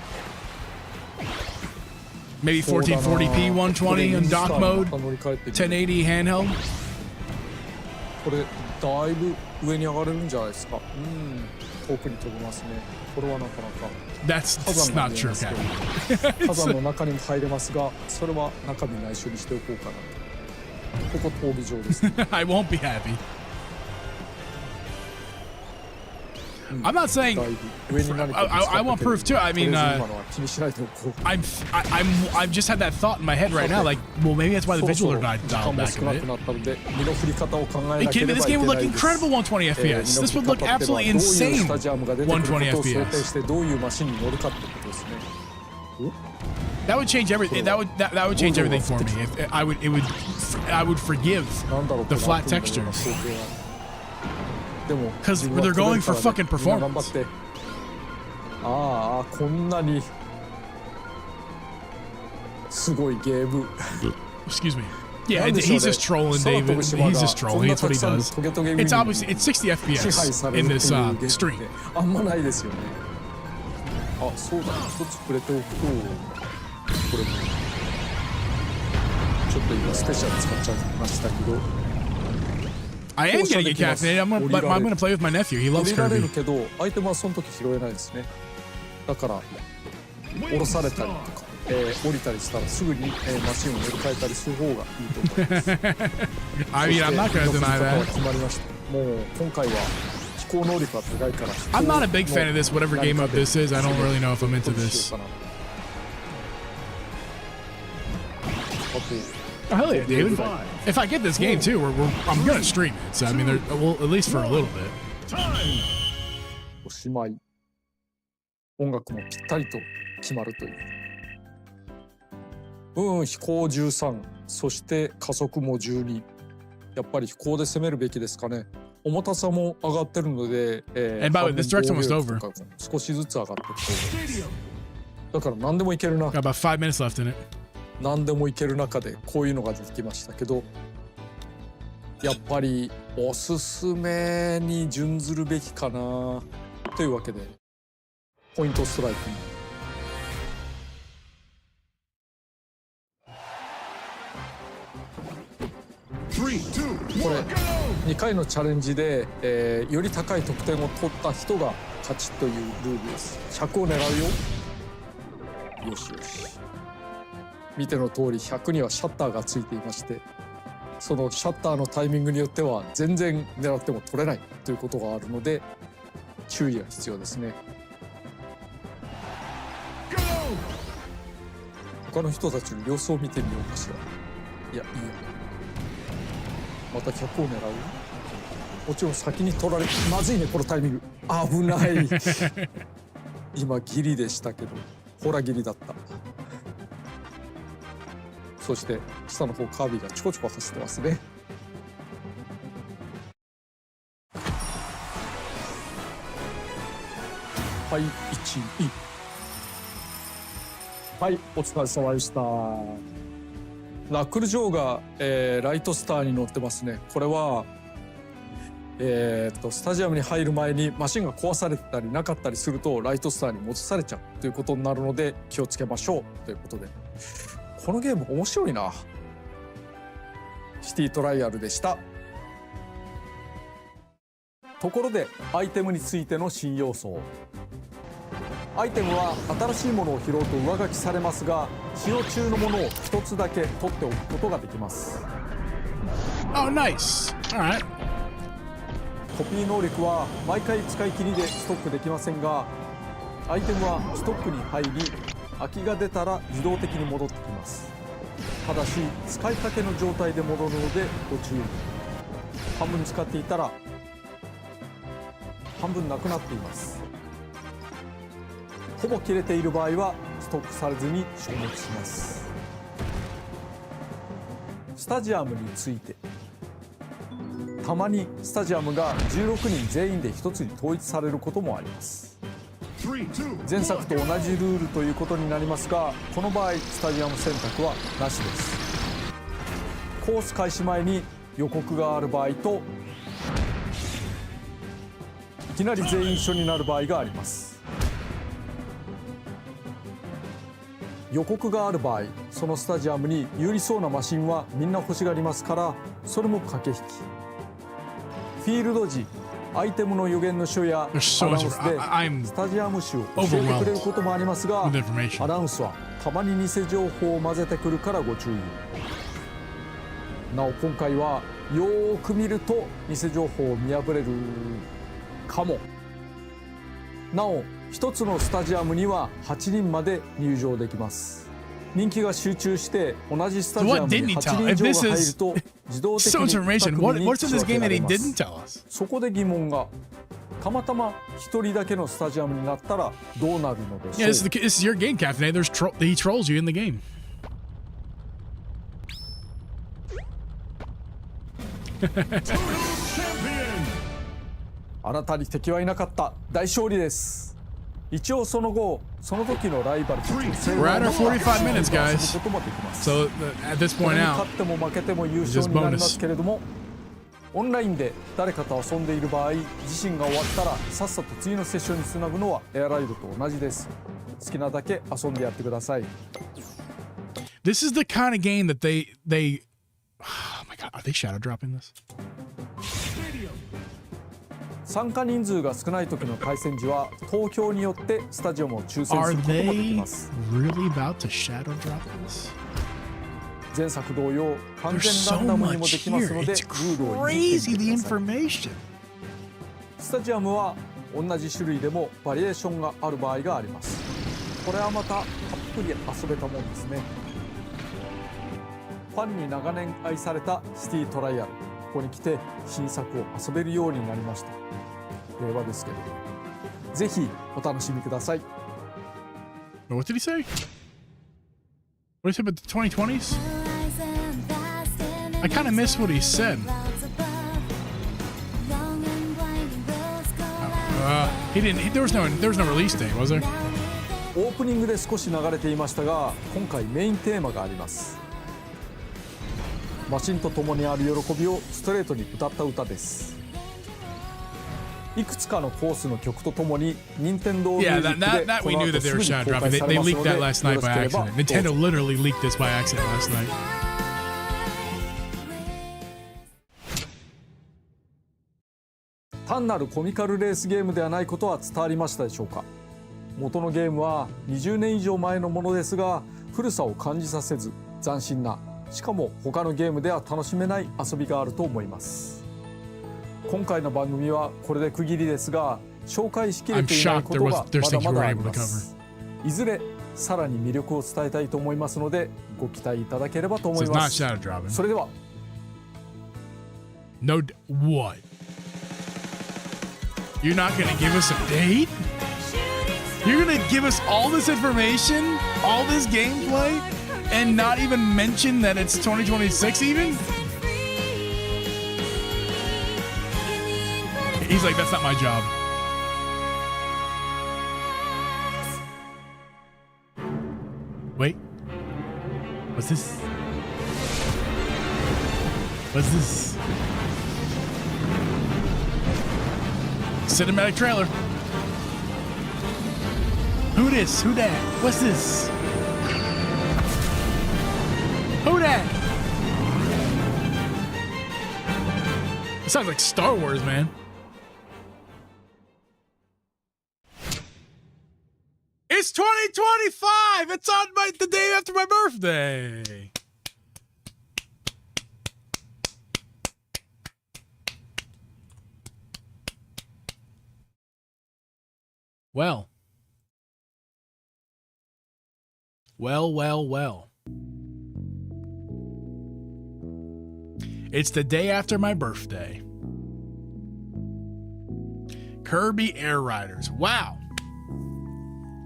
Maybe 1440p 120 in dock mode. 1080 handheld. これだいぶ上に上がれるんじゃないですか。遠くに飛びますね。これはなかなか。That's not true, Captain. 火山の中にも入れますが、それは中身内緒にしておこうかなと。ここ闘技場です、ね。I won't be happy. I'm not saying. だいぶ上に何か I want proof too. I とり mean, あえず今のは気にしないでおこう。 I've just had that thought in my head right now. Like, well, maybe that's why the そろそ visuals ろ are not 時間 dialed も back 少 a な bit. くなったので身の振り方を考えな Hey, け kid, れば this いけ game would な look いです incredible 120 FPS. This would look 身の振 absolutely り方ってのはどういうス insane. タジアムが出てくることを 120想定 FPS. してどういうマシンに乗るかってことですね。 That would change everything. That would change everything for me. If I would forgive なんだろう the この flat 悪夢のような textures. 光景はでも 'Cause 自分は they're 取れ going る for からね fucking みんな頑張 performance. ってああこんなにすごいゲーム Excuse me. Yeah, なんでしょうね he's just trolling, 空 David. 飛ぶ島 He's が just こん trolling. な It's た what く he さんの does. トゲトゲウニ It's に obviously it's 60支配 FPS され in るっていう this ゲーム stream. ってあんまないですよね。あ、そうだ、一つ触れておくとこれもちょっと今スペシャル使っちゃいましたけど I am getting it caffeinated. I'm gonna play with my nephew. He 降 loves りられ Kirby. るけどアイテムはその時拾えないですね。だから降ろされたりとか、降りたりしたらすぐに、マシンを乗り換えたりする方がいいと思います I mean, I'm not gonna そして deny 乗り方は that. 決まりました。もう今回は飛行能力は高いから I'm not a big fan of this. Whatever game mode this is, I don't really know if I'm into this. あと Oh, hell yeah, David. If I get this game too, I'm gonna stream it. So I mean, well, at least for a little bit. Time. おしまい音楽もぴったりと決まるという飛行13そして加速も12やっぱり飛行で攻めるべきですかね。重たさも上がってるので、And by the way, this direct's almost over. 少しずつ上がっていくとだから何でもいけるな Got about 5 minutes left in it. 何でもいける中でこういうのが出てきましたけどやっぱりおすすめに準ずるべきかなというわけでポイントストライクにこれ2回のチャレンジで、より高い得点を取った人が勝ちというルールです。100を狙うよ。よしよし。見ての通り100にはシャッターがついていましてそのシャッターのタイミングによっては全然狙っても取れないということがあるので注意が必要ですね。他の人たちの様子を見てみようかしら。いやいいよ。また100を狙う。もちろん先に取られまずいねこのタイミング危ない今ギリでしたけどほらギリだった。そして下の方カービィがちょこちょこ走ってますね。はい1位はいお疲れ様でした。ラックル・ジョーが、ライトスターに乗ってますね。これはスタジアムに入る前にマシンが壊されてたりなかったりするとライトスターに戻されちゃうということになるので気をつけましょうということでこのゲーム面白いな。シティトライアルでした。ところでアイテムについての新要素。アイテムは新しいものを拾うと上書きされますが使用中のものを一つだけ取っておくことができます。 Oh, nice. All right. コピー能力は毎回使い切りでストックできませんがアイテムはストックに入り空きが出たら自動的に戻ってきます。ただし使いかけの状態で戻るのでご注意。半分使っていたら半分なくなっています。ほぼ切れている場合はストックされずに消滅します。スタジアムについてたまにスタジアムが16人全員で一つに統一されることもあります。前作と同じルールということになりますがこの場合スタジアム選択はなしです。コース開始前に予告がある場合といきなり全員一緒になる場合があります。予告がある場合そのスタジアムに有利そうなマシンはみんな欲しがりますからそれも駆け引き。フィールド時アイテムの予言の書やアナウンスでスタジアム誌を教えてくれることもありますがアナウンスはたまに偽情報を混ぜてくるからご注意。なお今回はよーく見ると偽情報を見破れるかもなお1つのスタジアムには8人まで入場できます。人気が集中して同じスタジアムに8人以上が入ると自動的に So information. 2組に What's in this 仕分け game ら that れ he ます。 didn't tell us? そこで疑問が、たまたま1人だけのスタジアムになったらどうなるのでし Yeah, ょ this is your game, Caffeine. He trolls you in the game. あなたに敵はいなかった、大勝利です。一応その後、その時のライバルたちの We're at our 45 minutes, guys. することもできます。 So at this こ point れに out, 勝っても負けても優勝になりますけれども、オンラインで誰かと遊んでいる場合、自身が終わったらさっさと次のセッションにつなぐのはエアライドと同じです。好きなだけ遊んでやってください。 this is the kind of game that they oh my god, are they shadow dropping this? 参加人数が少ない時の対戦時は投票によってスタジアムを抽選す Are ることもでき they ます。 really about to shadow drop this? 前作同様、完 There's 全ラ so ンダムにも much できます here. ので、ル It's ールをいじ crazy って the みてください。 information. スタジアムは同じ種類でもバリエーションがある場合があります。これはまたたっぷり遊べたもんですね。ファンに長年愛されたシティトライアル、ここに来て新作を遊べるようになりました。令和ですけど、ぜひお楽しみください。 What did he say? What did he say about the 2020s? I kind of missed what he said. He didn't. There was no release date, was there? オープニングで少し流れていましたが、今回メインテーマがあります。マシンと共にある喜びをストレートに歌った歌です。いくつかのコースの曲とともに任天堂ミュ Yeah, ージックで that こ we の knew 後 that す they ぐ were に shadow 公 dropping. 開 They されます leaked の that で、 last よ night ろし by ければ accident. どう Nintendo ぞ。 literally leaked this by accident last night. 単なるコミカルレースゲームではないことは伝わりましたでしょうか。元のゲームは20年以上前のものですが、古さを感じさせず斬新な、しかも他のゲームでは楽しめない遊びがあると思います。今回の番組はこれで区切りですが、紹介しきれていないことがまだまだあります。いずれさらに魅力を伝えたいと思いますので、ご期待いただければと思 So い it's ま not す。 shadow dropping. それでは No. What? You're not gonna give us a date? You're gonna give us all this information, all this gameplay, and not even mention that it's 2026 even? He's like, that's not my job. Wait. What's this? What's this? Cinematic trailer. Who this? Who that? What's this? Who that? It sounds like Star Wars, man. It's 2025. It's on the day after my birthday. Well. It's the day after my birthday. Kirby AirRiders. Wow.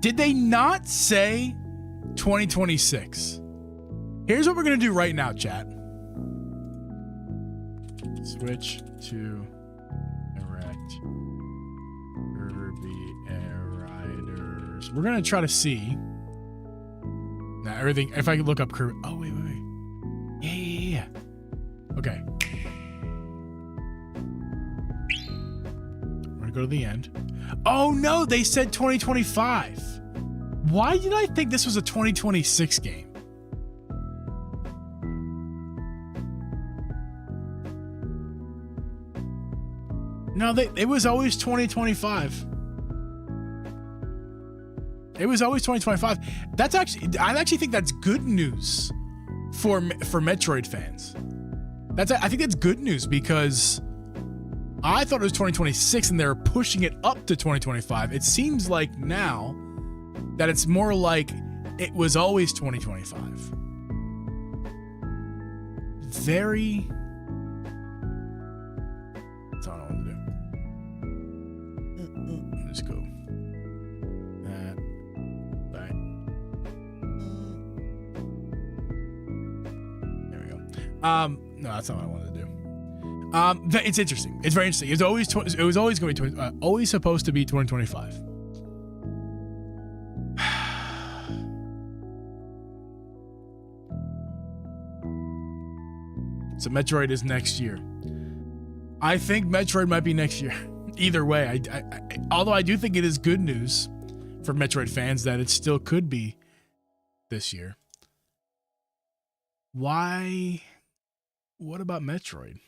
Did they not say 2026? Here's what we're going to do right now, chat. Switch to Direct. Kirby AirRiders. We're going to try to see. Now, everything. If I could look up Kirby. Oh, wait. Yeah. Okay. We're going to go to the end. Oh, no. They said 2025. Why did I think this was a 2026 game? No, it was always 2025. It was always 2025. I actually think that's good news for Metroid fans. I think that's good news because I thought it was 2026 and they're pushing it up to 2025. It seems like now that it's more like it was always 2025. Very. That's all I want to do. Let's go. Right. There we go. No, that's not what I wanted to do. It's interesting. It's very interesting. It was always going to be always supposed to be 2025. So Metroid is next year. I think Metroid might be next year. Either way, although I do think it is good news for Metroid fans that it still could be this year. Why? What about Metroid?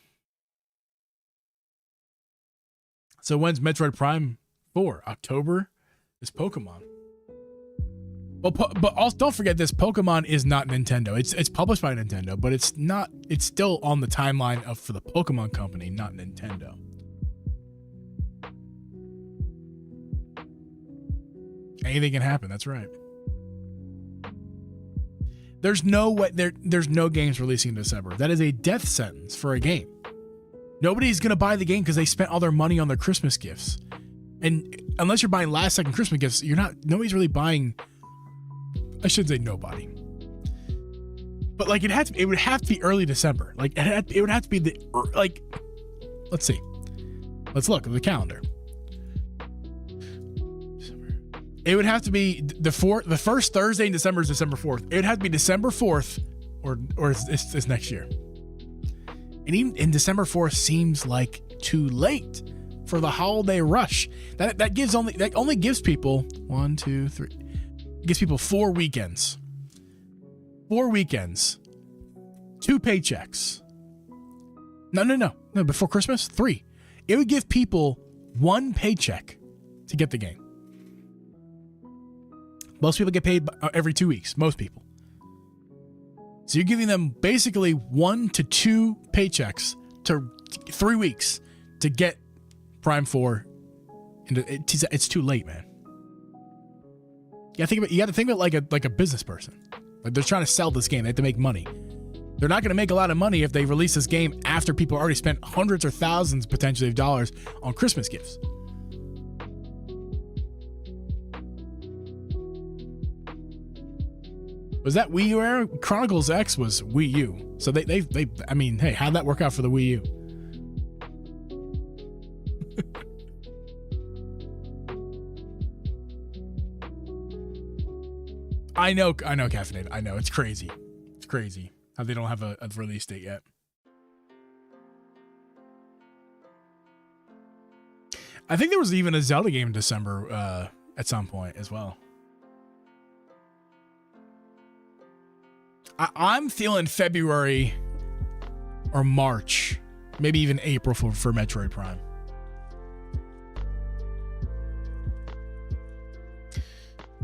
So when's Metroid Prime 4? October is Pokemon. Well, but also don't forget this: Pokemon is not Nintendo. It's published by Nintendo, but it's not. It's still on the timeline for the Pokemon Company, not Nintendo. Anything can happen. That's right. There's no way. There's no games releasing in December. That is a death sentence for a game. Nobody's gonna buy the game because they spent all their money on their Christmas gifts, and unless you're buying last second Christmas gifts, you're not. Nobody's really buying. I shouldn't say nobody, but like it would have to be early December. Like it would have to be let's see. Let's look at the calendar. It would have to be the first Thursday in December is December 4th. It would have to be December 4th or it's next year. And even in December 4th seems like too late for the holiday rush. That only gives people 1, 2, 3. It gives people 4 weekends. 4 weekends. 2 paychecks. No. Before Christmas, 3. It would give people 1 paycheck to get the game. Most people get paid every 2 weeks. Most people. So you're giving them basically 1 to 2 paychecks to 3 weeks to get Prime 4. It's too late, man. You got to think about it like a business person. Like they're trying to sell this game. They have to make money. They're not going to make a lot of money if they release this game after people already spent hundreds or thousands potentially of dollars on Christmas gifts. Was that Wii U era? Chronicles X was Wii U. So they I mean, hey, how'd that work out for the Wii U? I know, Caffeinated. I know, it's crazy. It's crazy how they don't have a release date yet. I think there was even a Zelda game in December at some point as well. I'm feeling February or March, maybe even April for Metroid Prime.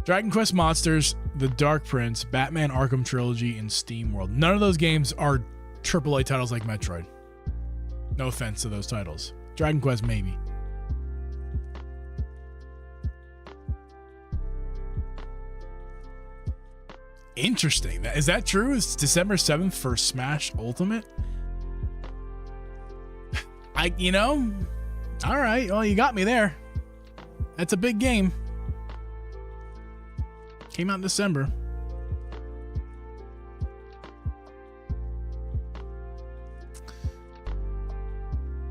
Dragon Quest Monsters, The Dark Prince, Batman Arkham Trilogy, and Steam World. None of those games are AAA titles like Metroid. No offense to those titles. Dragon Quest, maybe. Interesting. Is that true? It's December 7th for Smash Ultimate? All right. Well, you got me there. That's a big game. Came out in December.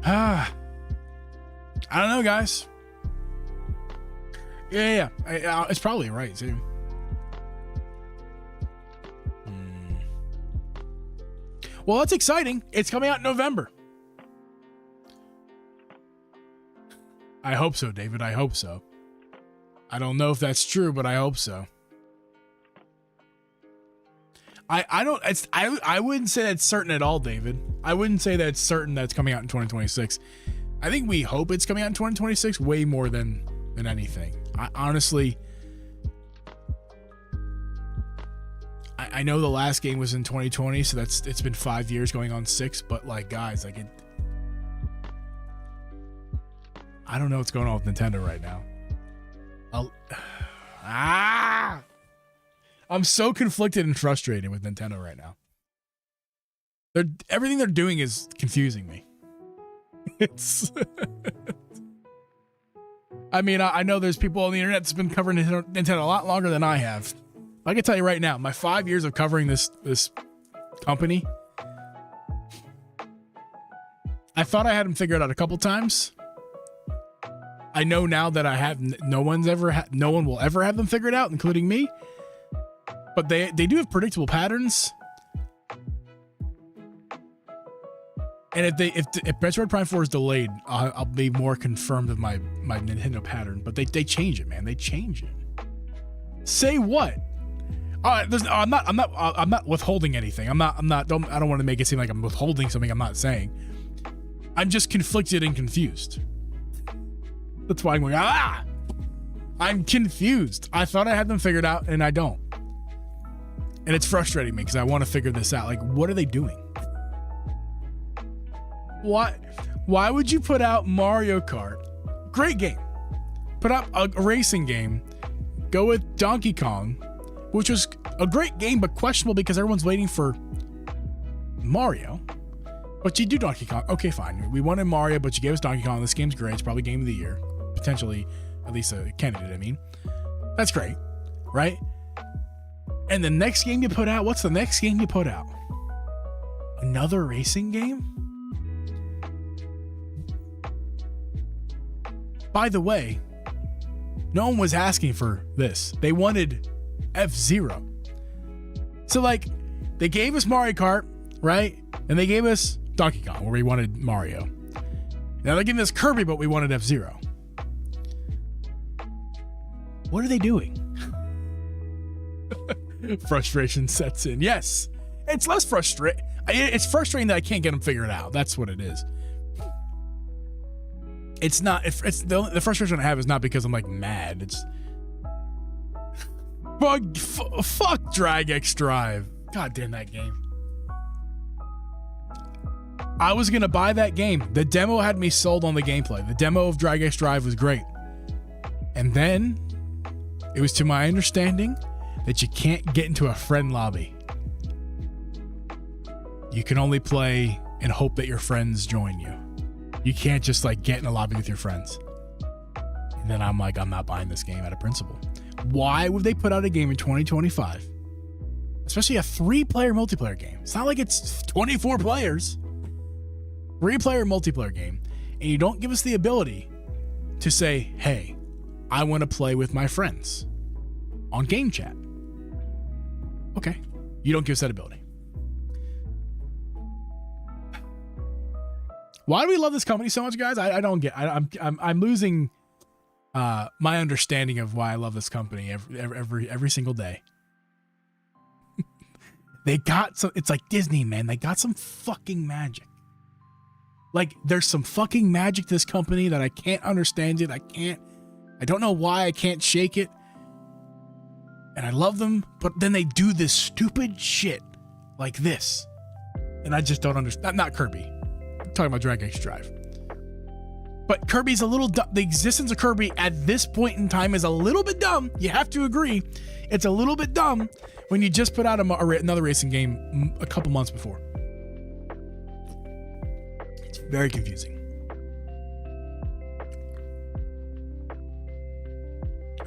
I don't know, guys. Yeah. It's probably right, too. Well, that's exciting. It's coming out in November. I hope so, David. I hope so. I don't know if that's true, but I hope so. I wouldn't say that's certain at all, David. I wouldn't say that's certain that's coming out in 2026. I think we hope it's coming out in 2026 way more than anything. I honestly, I know the last game was in 2020, so it's been 5 years going on 6, but like, guys, like I don't know what's going on with Nintendo right now. I'm so conflicted and frustrated with Nintendo right now. Everything they're doing is confusing me. It's I mean, I know there's people on the internet that's been covering Nintendo a lot longer than I have. I can tell you right now, my 5 years of covering this company, I thought I had them figured out a couple times. I know now that I have no one will ever have them figured out, including me. But they do have predictable patterns. And if Metroid Prime 4 is delayed, I'll be more confirmed of my Nintendo pattern. But they change it, man. They change it. Say what? I'm not withholding anything. I don't want to make it seem like I'm withholding something I'm not saying. I'm just conflicted and confused. That's why I'm going, I'm confused. I thought I had them figured out and I don't. And it's frustrating me because I want to figure this out. Like, what are they doing? Why would you put out Mario Kart? Great game. Put out a racing game. Go with Donkey Kong, which was a great game, but questionable because everyone's waiting for Mario. But you do Donkey Kong. Okay, fine. We wanted Mario, but you gave us Donkey Kong. This game's great. It's probably game of the year. Potentially, at least a candidate, I mean. That's great, right? And the next game you put out, what's the next game you put out? Another racing game? By the way, no one was asking for this. They wanted F-Zero. So, like, they gave us Mario Kart, right? And they gave us Donkey Kong, where we wanted Mario. Now they're giving us Kirby, but we wanted F-Zero. What are they doing? Frustration sets in. Yes, it's less frustrating. It's frustrating that I can't get them figured out. That's what it is. It's not. It's the frustration I have is not because I'm like mad. It's fuck GlitchxCity Drive. God damn that game. I was gonna buy that game. The demo had me sold on the gameplay. The demo of GlitchxCity Drive was great, and then it was to my understanding that you can't get into a friend lobby. You can only play and hope that your friends join you. You can't just like get in a lobby with your friends. And then I'm like, I'm not buying this game out of principle. Why would they put out a game in 2025? Especially a 3-player multiplayer game. It's not like it's 24 players. 3-player multiplayer game. And you don't give us the ability to say, hey, I want to play with my friends on game chat. Okay. You don't give us that ability. Why do we love this company so much, guys? I don't get. I'm losing my understanding of why I love this company every single day. They got some. It's like Disney, man. They got some fucking magic. Like there's some fucking magic to this company that I can't understand it. I don't know why I can't shake it. And I love them, but then they do this stupid shit like this, and I just don't understand. Not Kirby. Talking about GlitchxCity Drive, but Kirby's a little dumb. The existence of Kirby at this point in time is a little bit dumb. You have to agree, it's a little bit dumb when you just put out another racing game a couple months before. It's very confusing.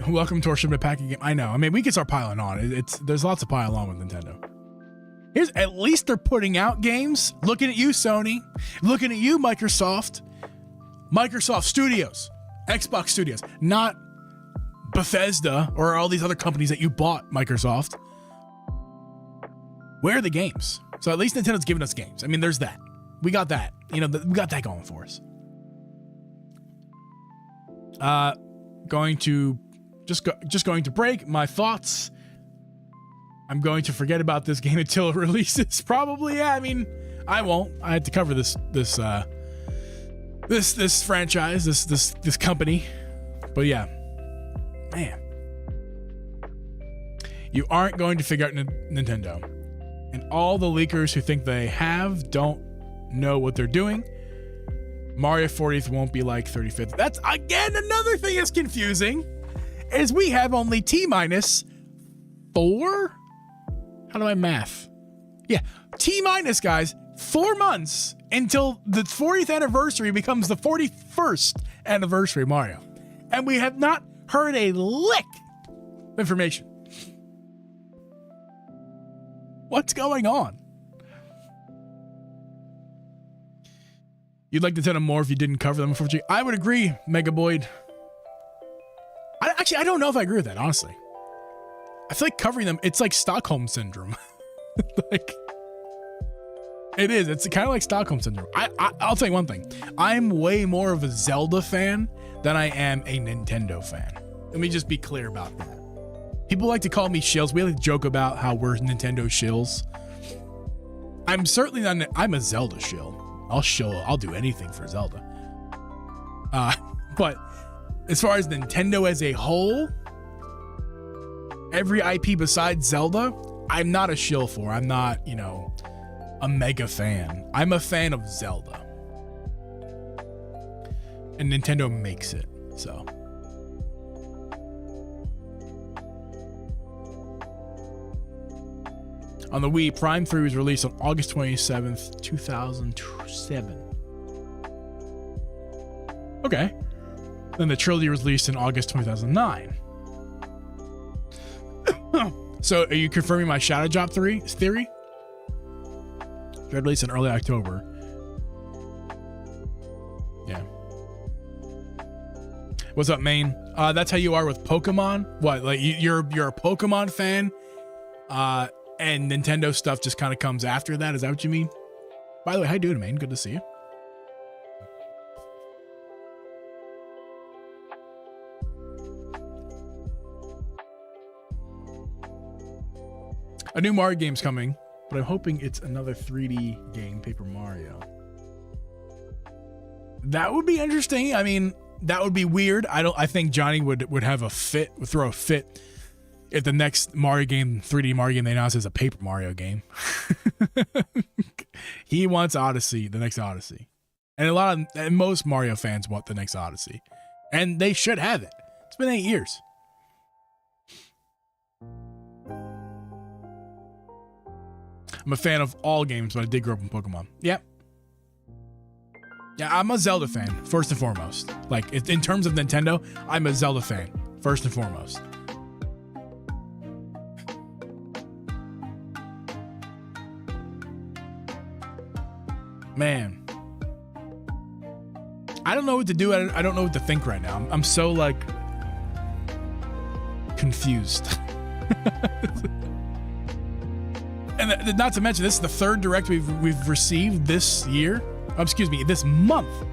Welcome to our shipment packing game. I know. I mean, we can start piling on. There's lots to pile on with Nintendo. At least they're putting out games. Looking at you, Sony. Looking at you, Microsoft. Microsoft Studios. Xbox Studios. Not Bethesda or all these other companies that you bought, Microsoft. Where are the games? So at least Nintendo's giving us games. I mean, there's that. We got that. We got that going for us. Going to break my thoughts. I'm going to forget about this game until it releases. Probably, yeah. I mean, I won't. I had to cover this franchise, this company. But yeah, man, you aren't going to figure out Nintendo, and all the leakers who think they don't know what they're doing. Mario 40th won't be like 35th. That's again another thing that's confusing, is we have only T-minus 4? How do I math? Yeah, T-minus, guys, 4 months until the 40th anniversary becomes the 41st anniversary of Mario. And we have not heard a lick of information. What's going on? You'd like Nintendo more if you didn't cover them, unfortunately. I would agree, Mega Boyd. I don't know if I agree with that, honestly. I feel like covering them, it's like Stockholm Syndrome. Like, it is. It's kind of like Stockholm Syndrome. I'll tell you one thing. I'm way more of a Zelda fan than I am a Nintendo fan. Let me just be clear about that. People like to call me shills. We like to joke about how we're Nintendo shills. I'm certainly not. I'm a Zelda shill. I'll do anything for Zelda. But as far as Nintendo as a whole, every IP besides Zelda, I'm not a shill for. I'm not, a mega fan. I'm a fan of Zelda. And Nintendo makes it, so. On the Wii, Prime 3 was released on August 27th, 2007. Okay. Then the trilogy was released in August 2009. So, are you confirming my Shadow Drop theory? Released in early October. Yeah. What's up, Maine? That's how you are with Pokemon? What, like you're a Pokemon fan? And Nintendo stuff just kind of comes after that? Is that what you mean? By the way, how you doing, Maine? Good to see you. A new Mario game's coming, but I'm hoping it's another 3D game, Paper Mario. That would be interesting. I mean, that would be weird. I think Johnny would have a fit, would throw a fit if the next Mario game, 3D Mario game they announce is a Paper Mario game. He wants Odyssey, the next Odyssey. And most Mario fans want the next Odyssey. And they should have it. It's been 8 years. I'm a fan of all games, but I did grow up in Pokemon. Yep. Yeah, I'm a Zelda fan, first and foremost. Like, in terms of Nintendo, I'm a Zelda fan, first and foremost. Man. I don't know what to do. I don't know what to think right now. I'm so, like, confused. And not to mention, this is the third Direct we've received this year. This month.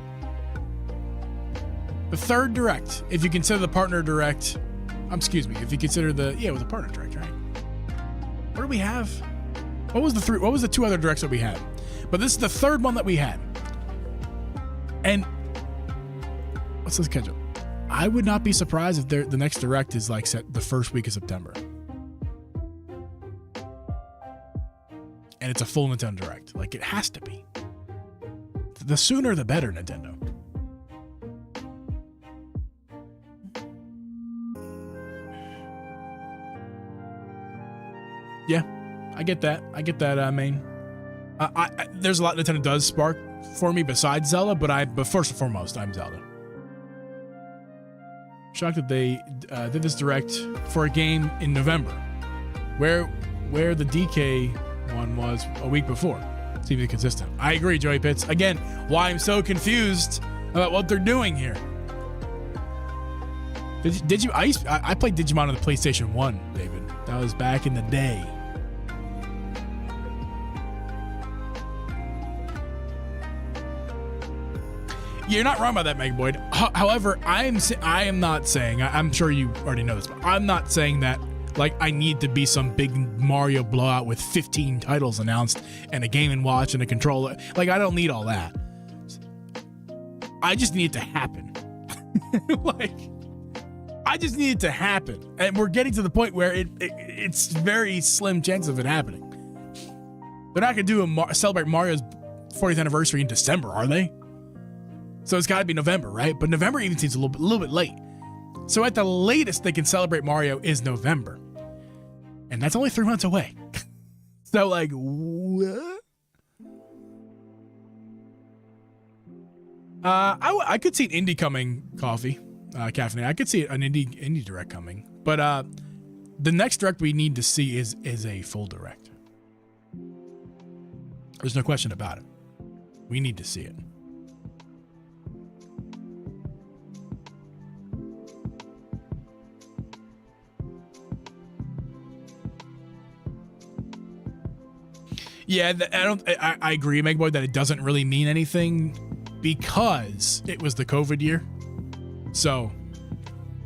The third Direct, if you consider the partner Direct. If you consider it was a partner Direct, right? What do we have? What was the two other Directs that we had? But this is the third one that we had. And let's catch up. I would not be surprised if the next Direct is like set the first week of September. And it's a full Nintendo Direct. Like, it has to be. The sooner the better, Nintendo. Yeah, I get that. Main. There's a lot Nintendo does spark for me besides Zelda, but first and foremost, I'm Zelda. Shocked that they did this Direct for a game in November, where the DK one was a week before. Seems inconsistent. I agree, Joey Pitts. Again, why I'm so confused about what they're doing here. Did you? I played Digimon on the PlayStation 1, David. That was back in the day. You're not wrong about that, Meg Boyd. However, I am not saying. I'm sure you already know this, but I'm not saying that. Like, I need to be some big Mario blowout with 15 titles announced and a Game & Watch and a controller. Like, I don't need all that. I just need it to happen. I just need it to happen. And we're getting to the point where it's very slim chance of it happening. They're not going to celebrate Mario's 40th anniversary in December, are they? So it's got to be November, right? But November even seems a little bit late. So at the latest they can celebrate Mario is November. And that's only 3 months away. So like, what? I could see an indie coming, caffeine. I could see an indie direct coming. But the next direct we need to see is a full direct. There's no question about it. We need to see it. Yeah, I agree, Megboy, that it doesn't really mean anything because it was the COVID year. So,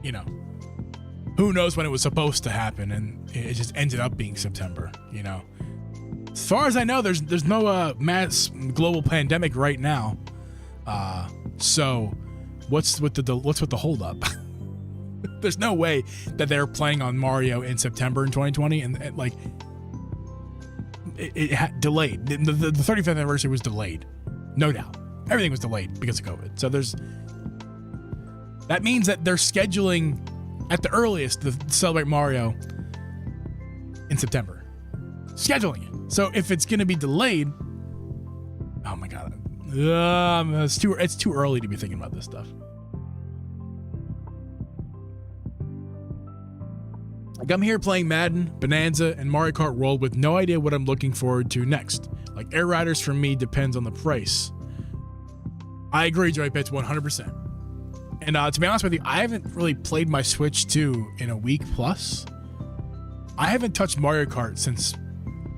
you know, who knows when it was supposed to happen, and it just ended up being September, you know. As far as I know, there's no mass global pandemic right now. So what's with the holdup? There's no way that they're playing on Mario in September in 2020, and like it delayed. The 35th anniversary was delayed, no doubt. Everything was delayed because of COVID. So that means that they're scheduling at the earliest to celebrate Mario in September. Scheduling it. So if it's going to be delayed, oh my god, it's too early to be thinking about this stuff. Like, I'm here playing Madden, Bonanza, and Mario Kart World with no idea what I'm looking forward to next. Like, AirRiders for me depends on the price. I agree, Joey Pitts, 100%. And to be honest with you, I haven't really played my Switch 2 in a week plus. I haven't touched Mario Kart since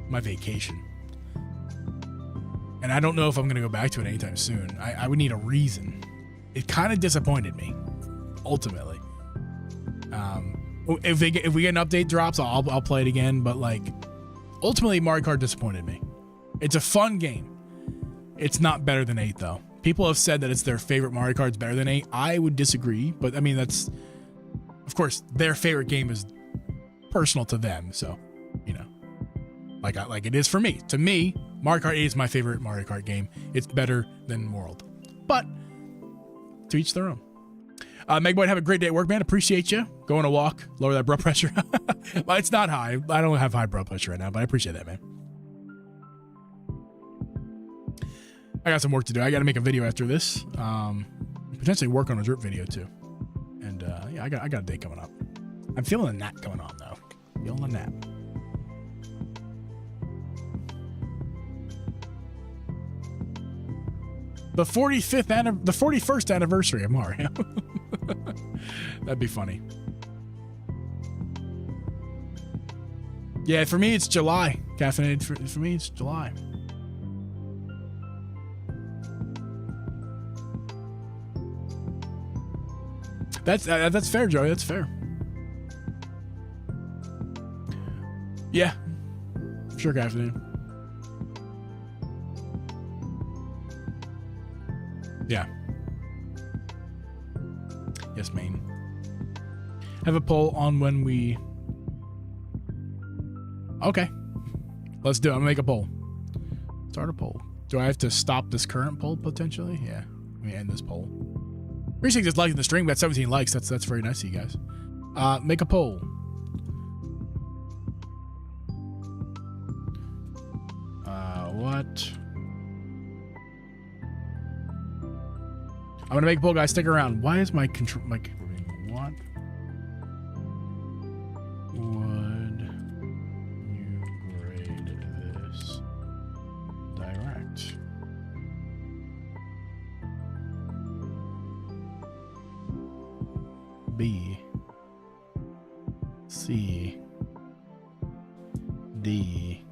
my vacation. And I don't know if I'm going to go back to it anytime soon. I would need a reason. It kind of disappointed me, ultimately. If we get an update drops, I'll play it again. But like, ultimately, Mario Kart disappointed me. It's a fun game. It's not better than 8 though. People have said that it's their favorite Mario Kart's better than 8. I would disagree, but I mean that's, of course, their favorite game is personal to them. So, you know, like it is for me. To me, Mario Kart 8 is my favorite Mario Kart game. It's better than World, but to each their own. Megboy, have a great day at work, man. Appreciate you. Go on a walk, lower that blood pressure. It's not high. I don't have high blood pressure right now, but I appreciate that, man. I got some work to do. I got to make a video after this. Potentially work on a drip video too. And yeah, I got a day coming up. I'm feeling a nap going on though. Feeling a nap. The 41st anniversary of Mario. That'd be funny. Yeah, for me it's July. Caffeinated for me it's July. That's fair, Joey. That's fair. Yeah, sure, caffeinated. Yeah. Yes, main. Have a poll on when we... Okay. Let's do it. I'm gonna make a poll. Start a poll. Do I have to stop this current poll, potentially? Yeah. Let me end this poll. Appreciate just liking the stream. We got 17 likes. That's very nice of you guys. Make a poll. What? I'm gonna make a poll, guys. Stick around. Why is my control? What would you grade this direct? B, C, D.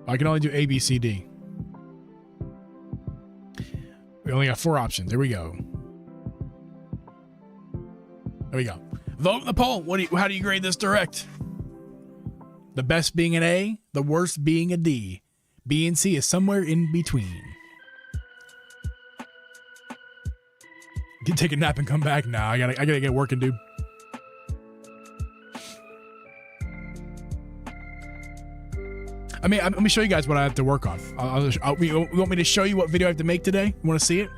I can only do A, B, C, D. We only got 4 options. There we go. There we go. Vote in the poll. How do you grade this direct? The best being an A, the worst being a D. B and C is somewhere in between. You can take a nap and come back now. I gotta get working, dude. I mean, let me show you guys what I have to work on. You want me to show you what video I have to make today? You want to see it?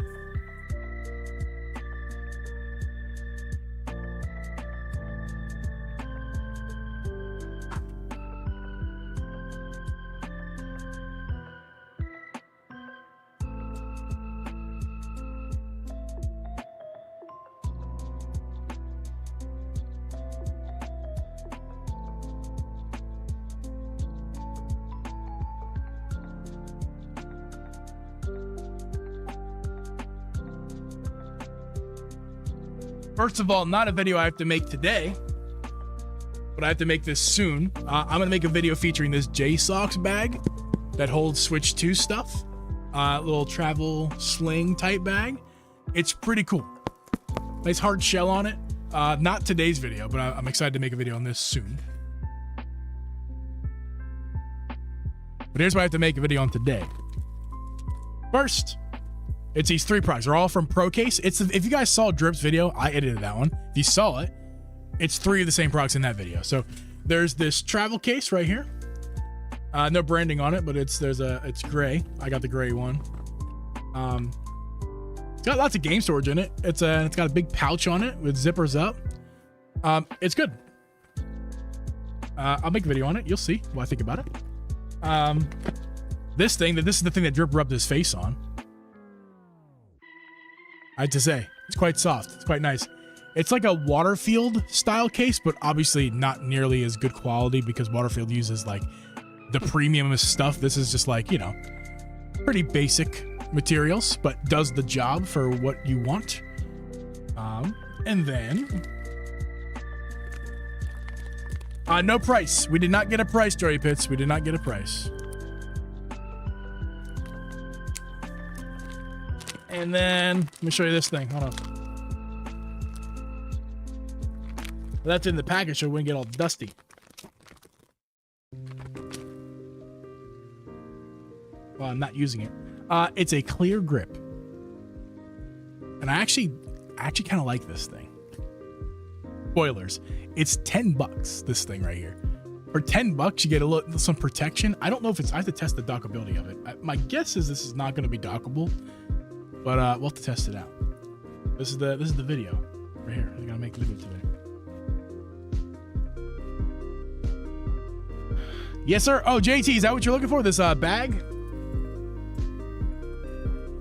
First of all, not a video I have to make today, but I have to make this soon. I'm gonna make a video featuring this JSOX bag that holds Switch 2 stuff. Little travel sling type bag. It's pretty cool. Nice hard shell on it. Not today's video, but I'm excited to make a video on this soon. But here's what I have to make a video on today. First, it's these 3 products. They're all from ProCase. If you guys saw Drip's video, I edited that one. If you saw it, it's 3 of the same products in that video. So there's this travel case right here. No branding on it, but it's gray. I got the gray one. It's got lots of game storage in it. It's got a big pouch on it with zippers up. It's good. I'll make a video on it. You'll see what I think about it. This is the thing that Drip rubbed his face on. I have to say, it's quite soft. It's quite nice. It's like a Waterfield style case, but obviously not nearly as good quality because Waterfield uses like the premium stuff. This is just like, you know, pretty basic materials, but does the job for what you want. And then no price. We did not get a price, Joey Pitts. We did not get a price. And then let me show you this thing. Hold on. That's in the package so it wouldn't get all dusty. Well, I'm not using it. It's a clear grip. And I actually kind of like this thing. Spoilers. It's $10, this thing right here. For $10, you get some protection. I don't know if I have to test the dockability of it. My guess is this is not going to be dockable, but we'll have to test it out. This is the video right here. We're gonna make the video today. Yes, sir. Oh, JT, is that what you're looking for? This bag?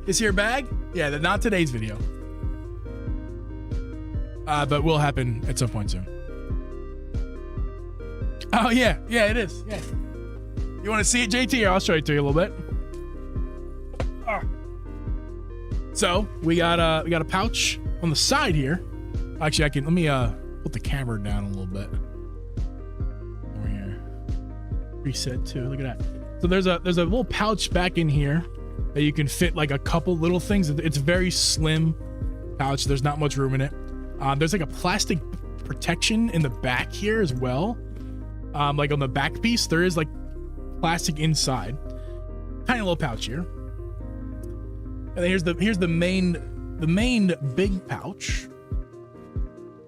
This here bag? Yeah, not today's video. But will happen at some point soon. Oh yeah, it is. Yeah. You want to see it, JT? I'll show it to you a little bit. So we got a pouch on the side here. Actually, let me put the camera down a little bit. Over here. Reset too. Look at that. So there's a little pouch back in here that you can fit like a couple little things. It's a very slim pouch. There's not much room in it. There's like a plastic protection in the back here as well. Like on the back piece, there is like plastic inside. Tiny little pouch here. And then here's the main big pouch.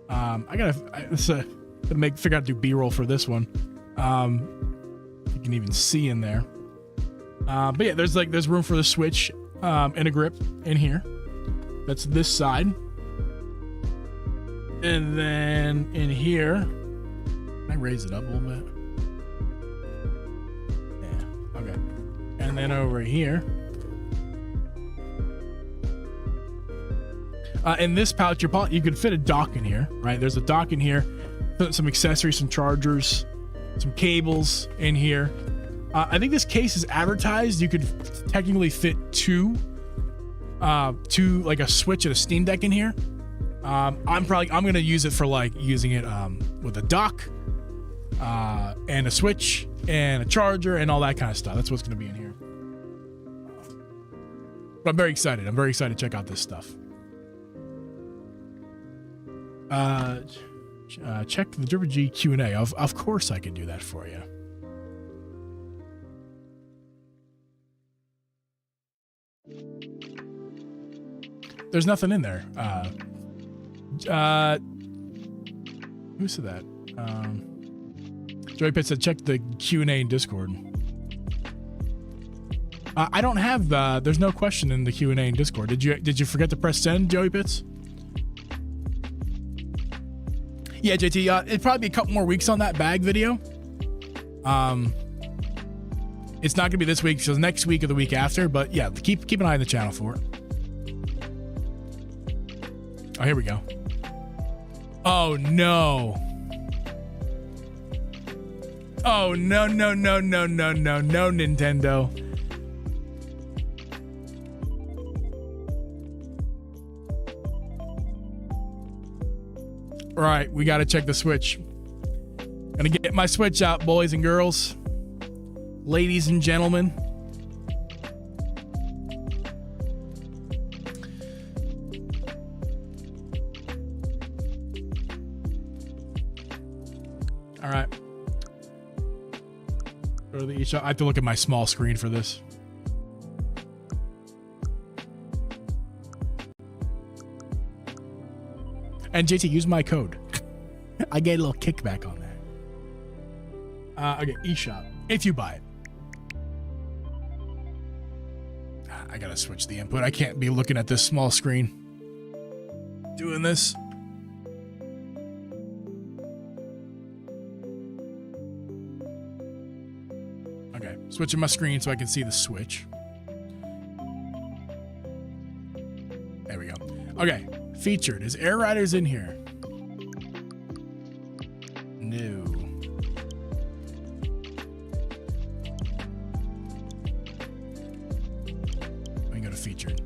I gotta figure out to do B-roll for this one. You can even see in there. But yeah, there's room for the Switch and a grip in here. That's this side. And then in here, can I raise it up a little bit? Yeah, okay. And then over here. In this pouch, you could fit a dock in here, right? There's a dock in here, some accessories, some chargers, some cables in here. I think this case is advertised. You could technically fit two like a Switch and a Steam Deck in here. I'm gonna use it for like using it with a dock and a Switch and a charger and all that kind of stuff. That's what's gonna be in here. But I'm very excited. I'm very excited to check out this stuff. Check the Dripper G Q&A. Of course I can do that for you. There's nothing in there. Who said that? Joey Pitt said check the Q&A in Discord. I don't have there's no question in the Q&A in Discord. Did you forget to press send, Joey Pitts? Yeah, JT, it'd probably be a couple more weeks on that bag video. It's not gonna be this week, so next week or the week after, but yeah, keep an eye on the channel for it. Oh, here we go. Oh no. Oh no, Nintendo. All right, we got to check the Switch. Gonna get my Switch out, boys and girls, ladies and gentlemen. All right. Go to the eShop. I have to look at my small screen for this. And JT, use my code. I get a little kickback on that. Okay, eShop. If you buy it. I gotta switch the input. I can't be looking at this small screen doing this. Okay, switching my screen so I can see the Switch. There we go. Okay, featured. Is AirRiders in here? No. Let me go to featured.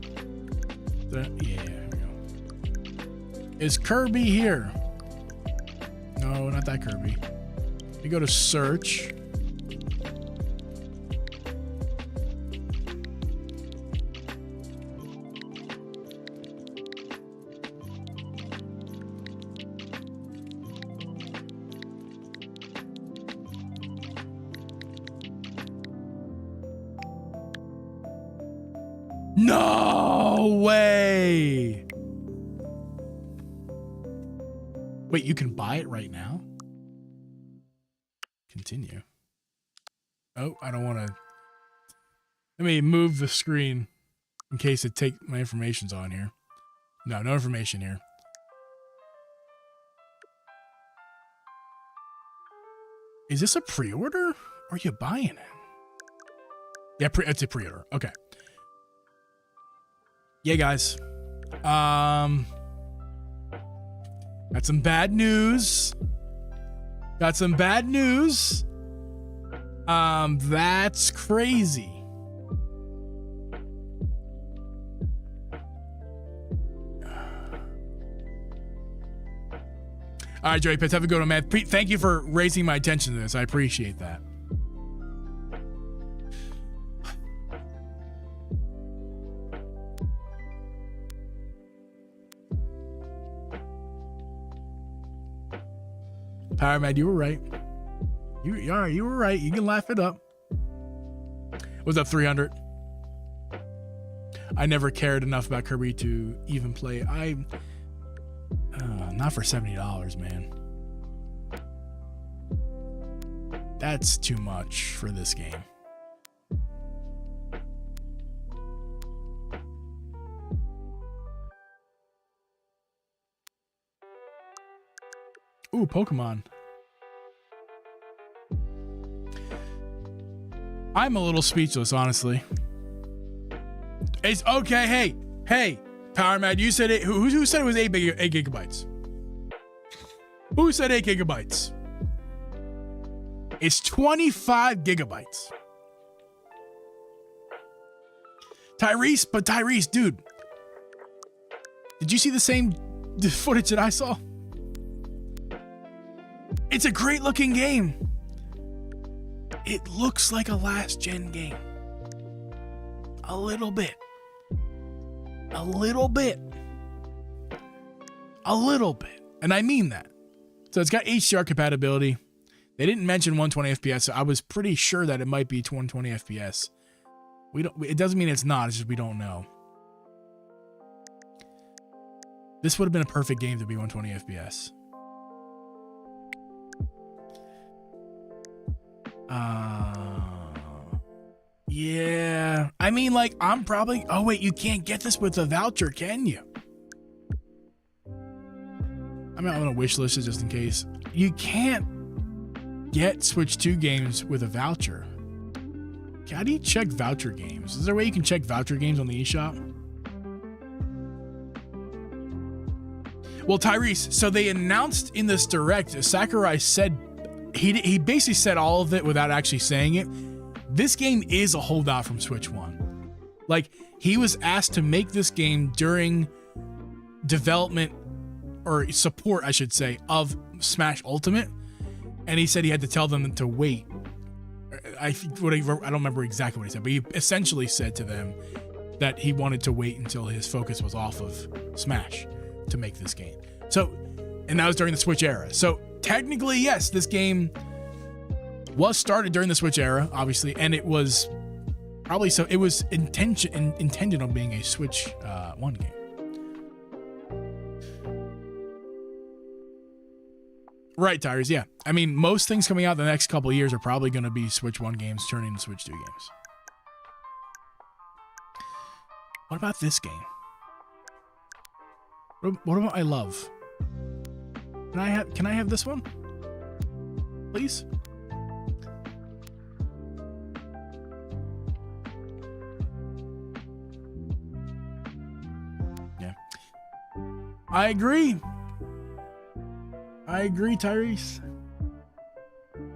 Yeah, here we go. Is Kirby here? No, not that Kirby. We go to search. No way. Wait, you can buy it right now? Continue. Oh, I don't want to. Let me move the screen in case it take my information's on here. No, no information here. Is this a pre-order? Or are you buying it? Yeah, it's a pre-order. Okay. Yeah, guys. Got some bad news. Got some bad news. That's crazy. All right, Joey Pitts, have a good one, man. Thank you for raising my attention to this. I appreciate that. Power Man, you were right. You all right? You were right. You can laugh it up. What's up, 300? I never cared enough about Kirby to even play. Not for $70, man. That's too much for this game. Ooh, Pokemon. I'm a little speechless, honestly. It's okay. Hey, Power Mad, you said it. Who said it was 8 gigabytes? Who said 8 gigabytes? It's 25 gigabytes. Tyrese, dude. Did you see the same footage that I saw? It's a great looking game. It looks like a last gen game. A little bit. And I mean that. So it's got HDR compatibility. They didn't mention 120 FPS, so I was pretty sure that it might be 120 FPS. It doesn't mean it's not, it's just we don't know. This would have been a perfect game to be 120 FPS. Yeah. I mean, like, I'm probably... Oh, wait, you can't get this with a voucher, can you? I'm not on a wish list just in case. You can't get Switch 2 games with a voucher. How do you check voucher games? Is there a way you can check voucher games on the eShop? Well, Tyrese, so they announced in this Direct, Sakurai said... He basically said all of it without actually saying it. This game is a holdout from Switch 1. Like, he was asked to make this game during development or support, I should say, of Smash Ultimate, and he said he had to tell them to wait. I don't remember exactly what he said, but he essentially said to them that he wanted to wait until his focus was off of Smash to make this game. So, and that was during the Switch era. So technically, yes, this game was started during the Switch era, obviously, and it was probably so. It was intended on being a Switch 1 game. Right, Tires. Yeah, I mean, most things coming out the next couple of years are probably going to be Switch 1 games turning into Switch 2 games. What about this game? What about I Love? Can I have this one? Please? Yeah. I agree, Tyrese.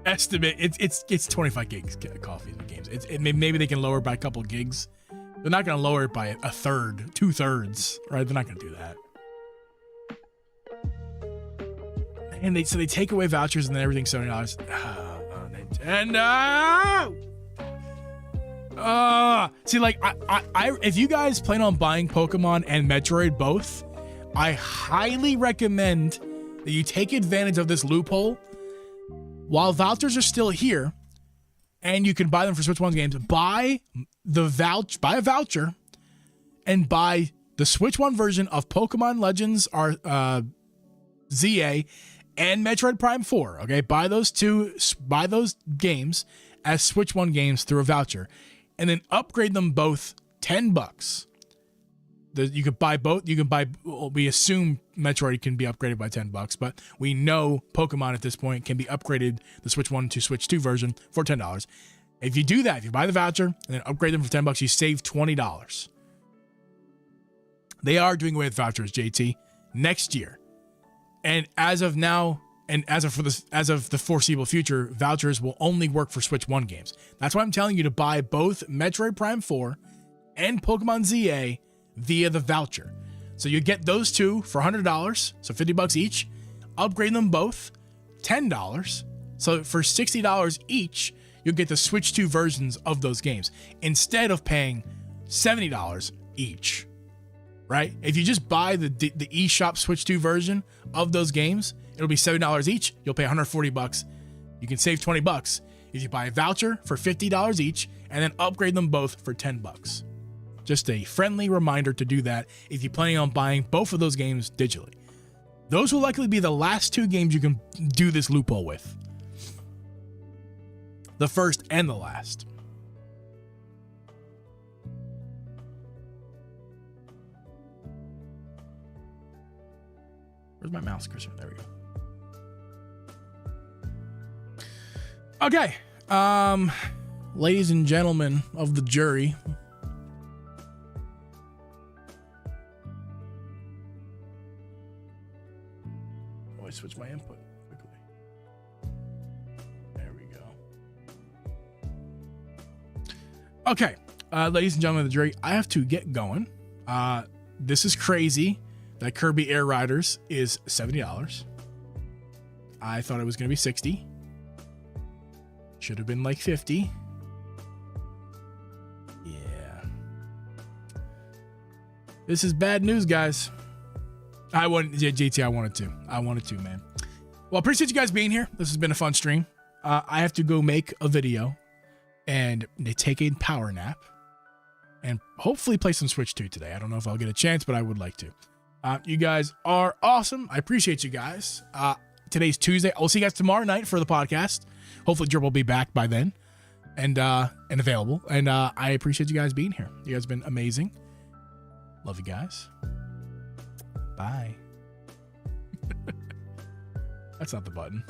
Estimate it's 25 gigs coffee in games. Maybe they can lower it by a couple gigs. They're not going to lower it by a third, 2/3, right? They're not going to do that. And they take away vouchers and then everything's $70. Oh, Nintendo! See, like, I if you guys plan on buying Pokemon and Metroid both, I highly recommend that you take advantage of this loophole while vouchers are still here, and you can buy them for Switch 1 games. Buy a voucher and buy the Switch 1 version of Pokemon Legends ZA and Metroid Prime 4. Okay, buy those games as Switch 1 games through a voucher, and then upgrade them both $10. You could buy both. You can buy. We assume Metroid can be upgraded by $10, but we know Pokemon at this point can be upgraded the Switch 1 to Switch 2 version for $10. If you do that, if you buy the voucher and then upgrade them for $10, you save $20. They are doing away with vouchers, JT, next year, and as of now, and as of the foreseeable future, vouchers will only work for Switch 1 games. That's why I'm telling you to buy both Metroid Prime 4 and Pokemon ZA via the voucher. So you get those two for $100, so $50 each. Upgrade them both, $10. So for $60 each, you'll get the Switch 2 versions of those games instead of paying $70 each. Right? If you just buy the eShop Switch 2 version of those games, it'll be $7 each. You'll pay $140. You can save $20 if you buy a voucher for $50 each and then upgrade them both for $10. Just a friendly reminder to do that if you're planning on buying both of those games digitally. Those will likely be the last two games you can do this loophole with. The first and the last. Where's my mouse cursor? There we go. Okay. Ladies and gentlemen of the jury. Oh, I switched my input quickly. There we go. Okay. Ladies and gentlemen of the jury, I have to get going. This is crazy that Kirby AirRiders is $70. I thought it was going to be $60. Should have been like $50. Yeah. This is bad news, guys. JT, I wanted to, man. Well, appreciate you guys being here. This has been a fun stream. I have to go make a video and take a power nap and hopefully play some Switch 2 today. I don't know if I'll get a chance, but I would like to. You guys are awesome. I appreciate you guys. Today's Tuesday. I'll see you guys tomorrow night for the podcast. Hopefully Gerb will be back by then and available. And I appreciate you guys being here. You guys have been amazing. Love you guys. Bye. That's not the button.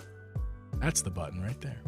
That's the button right there.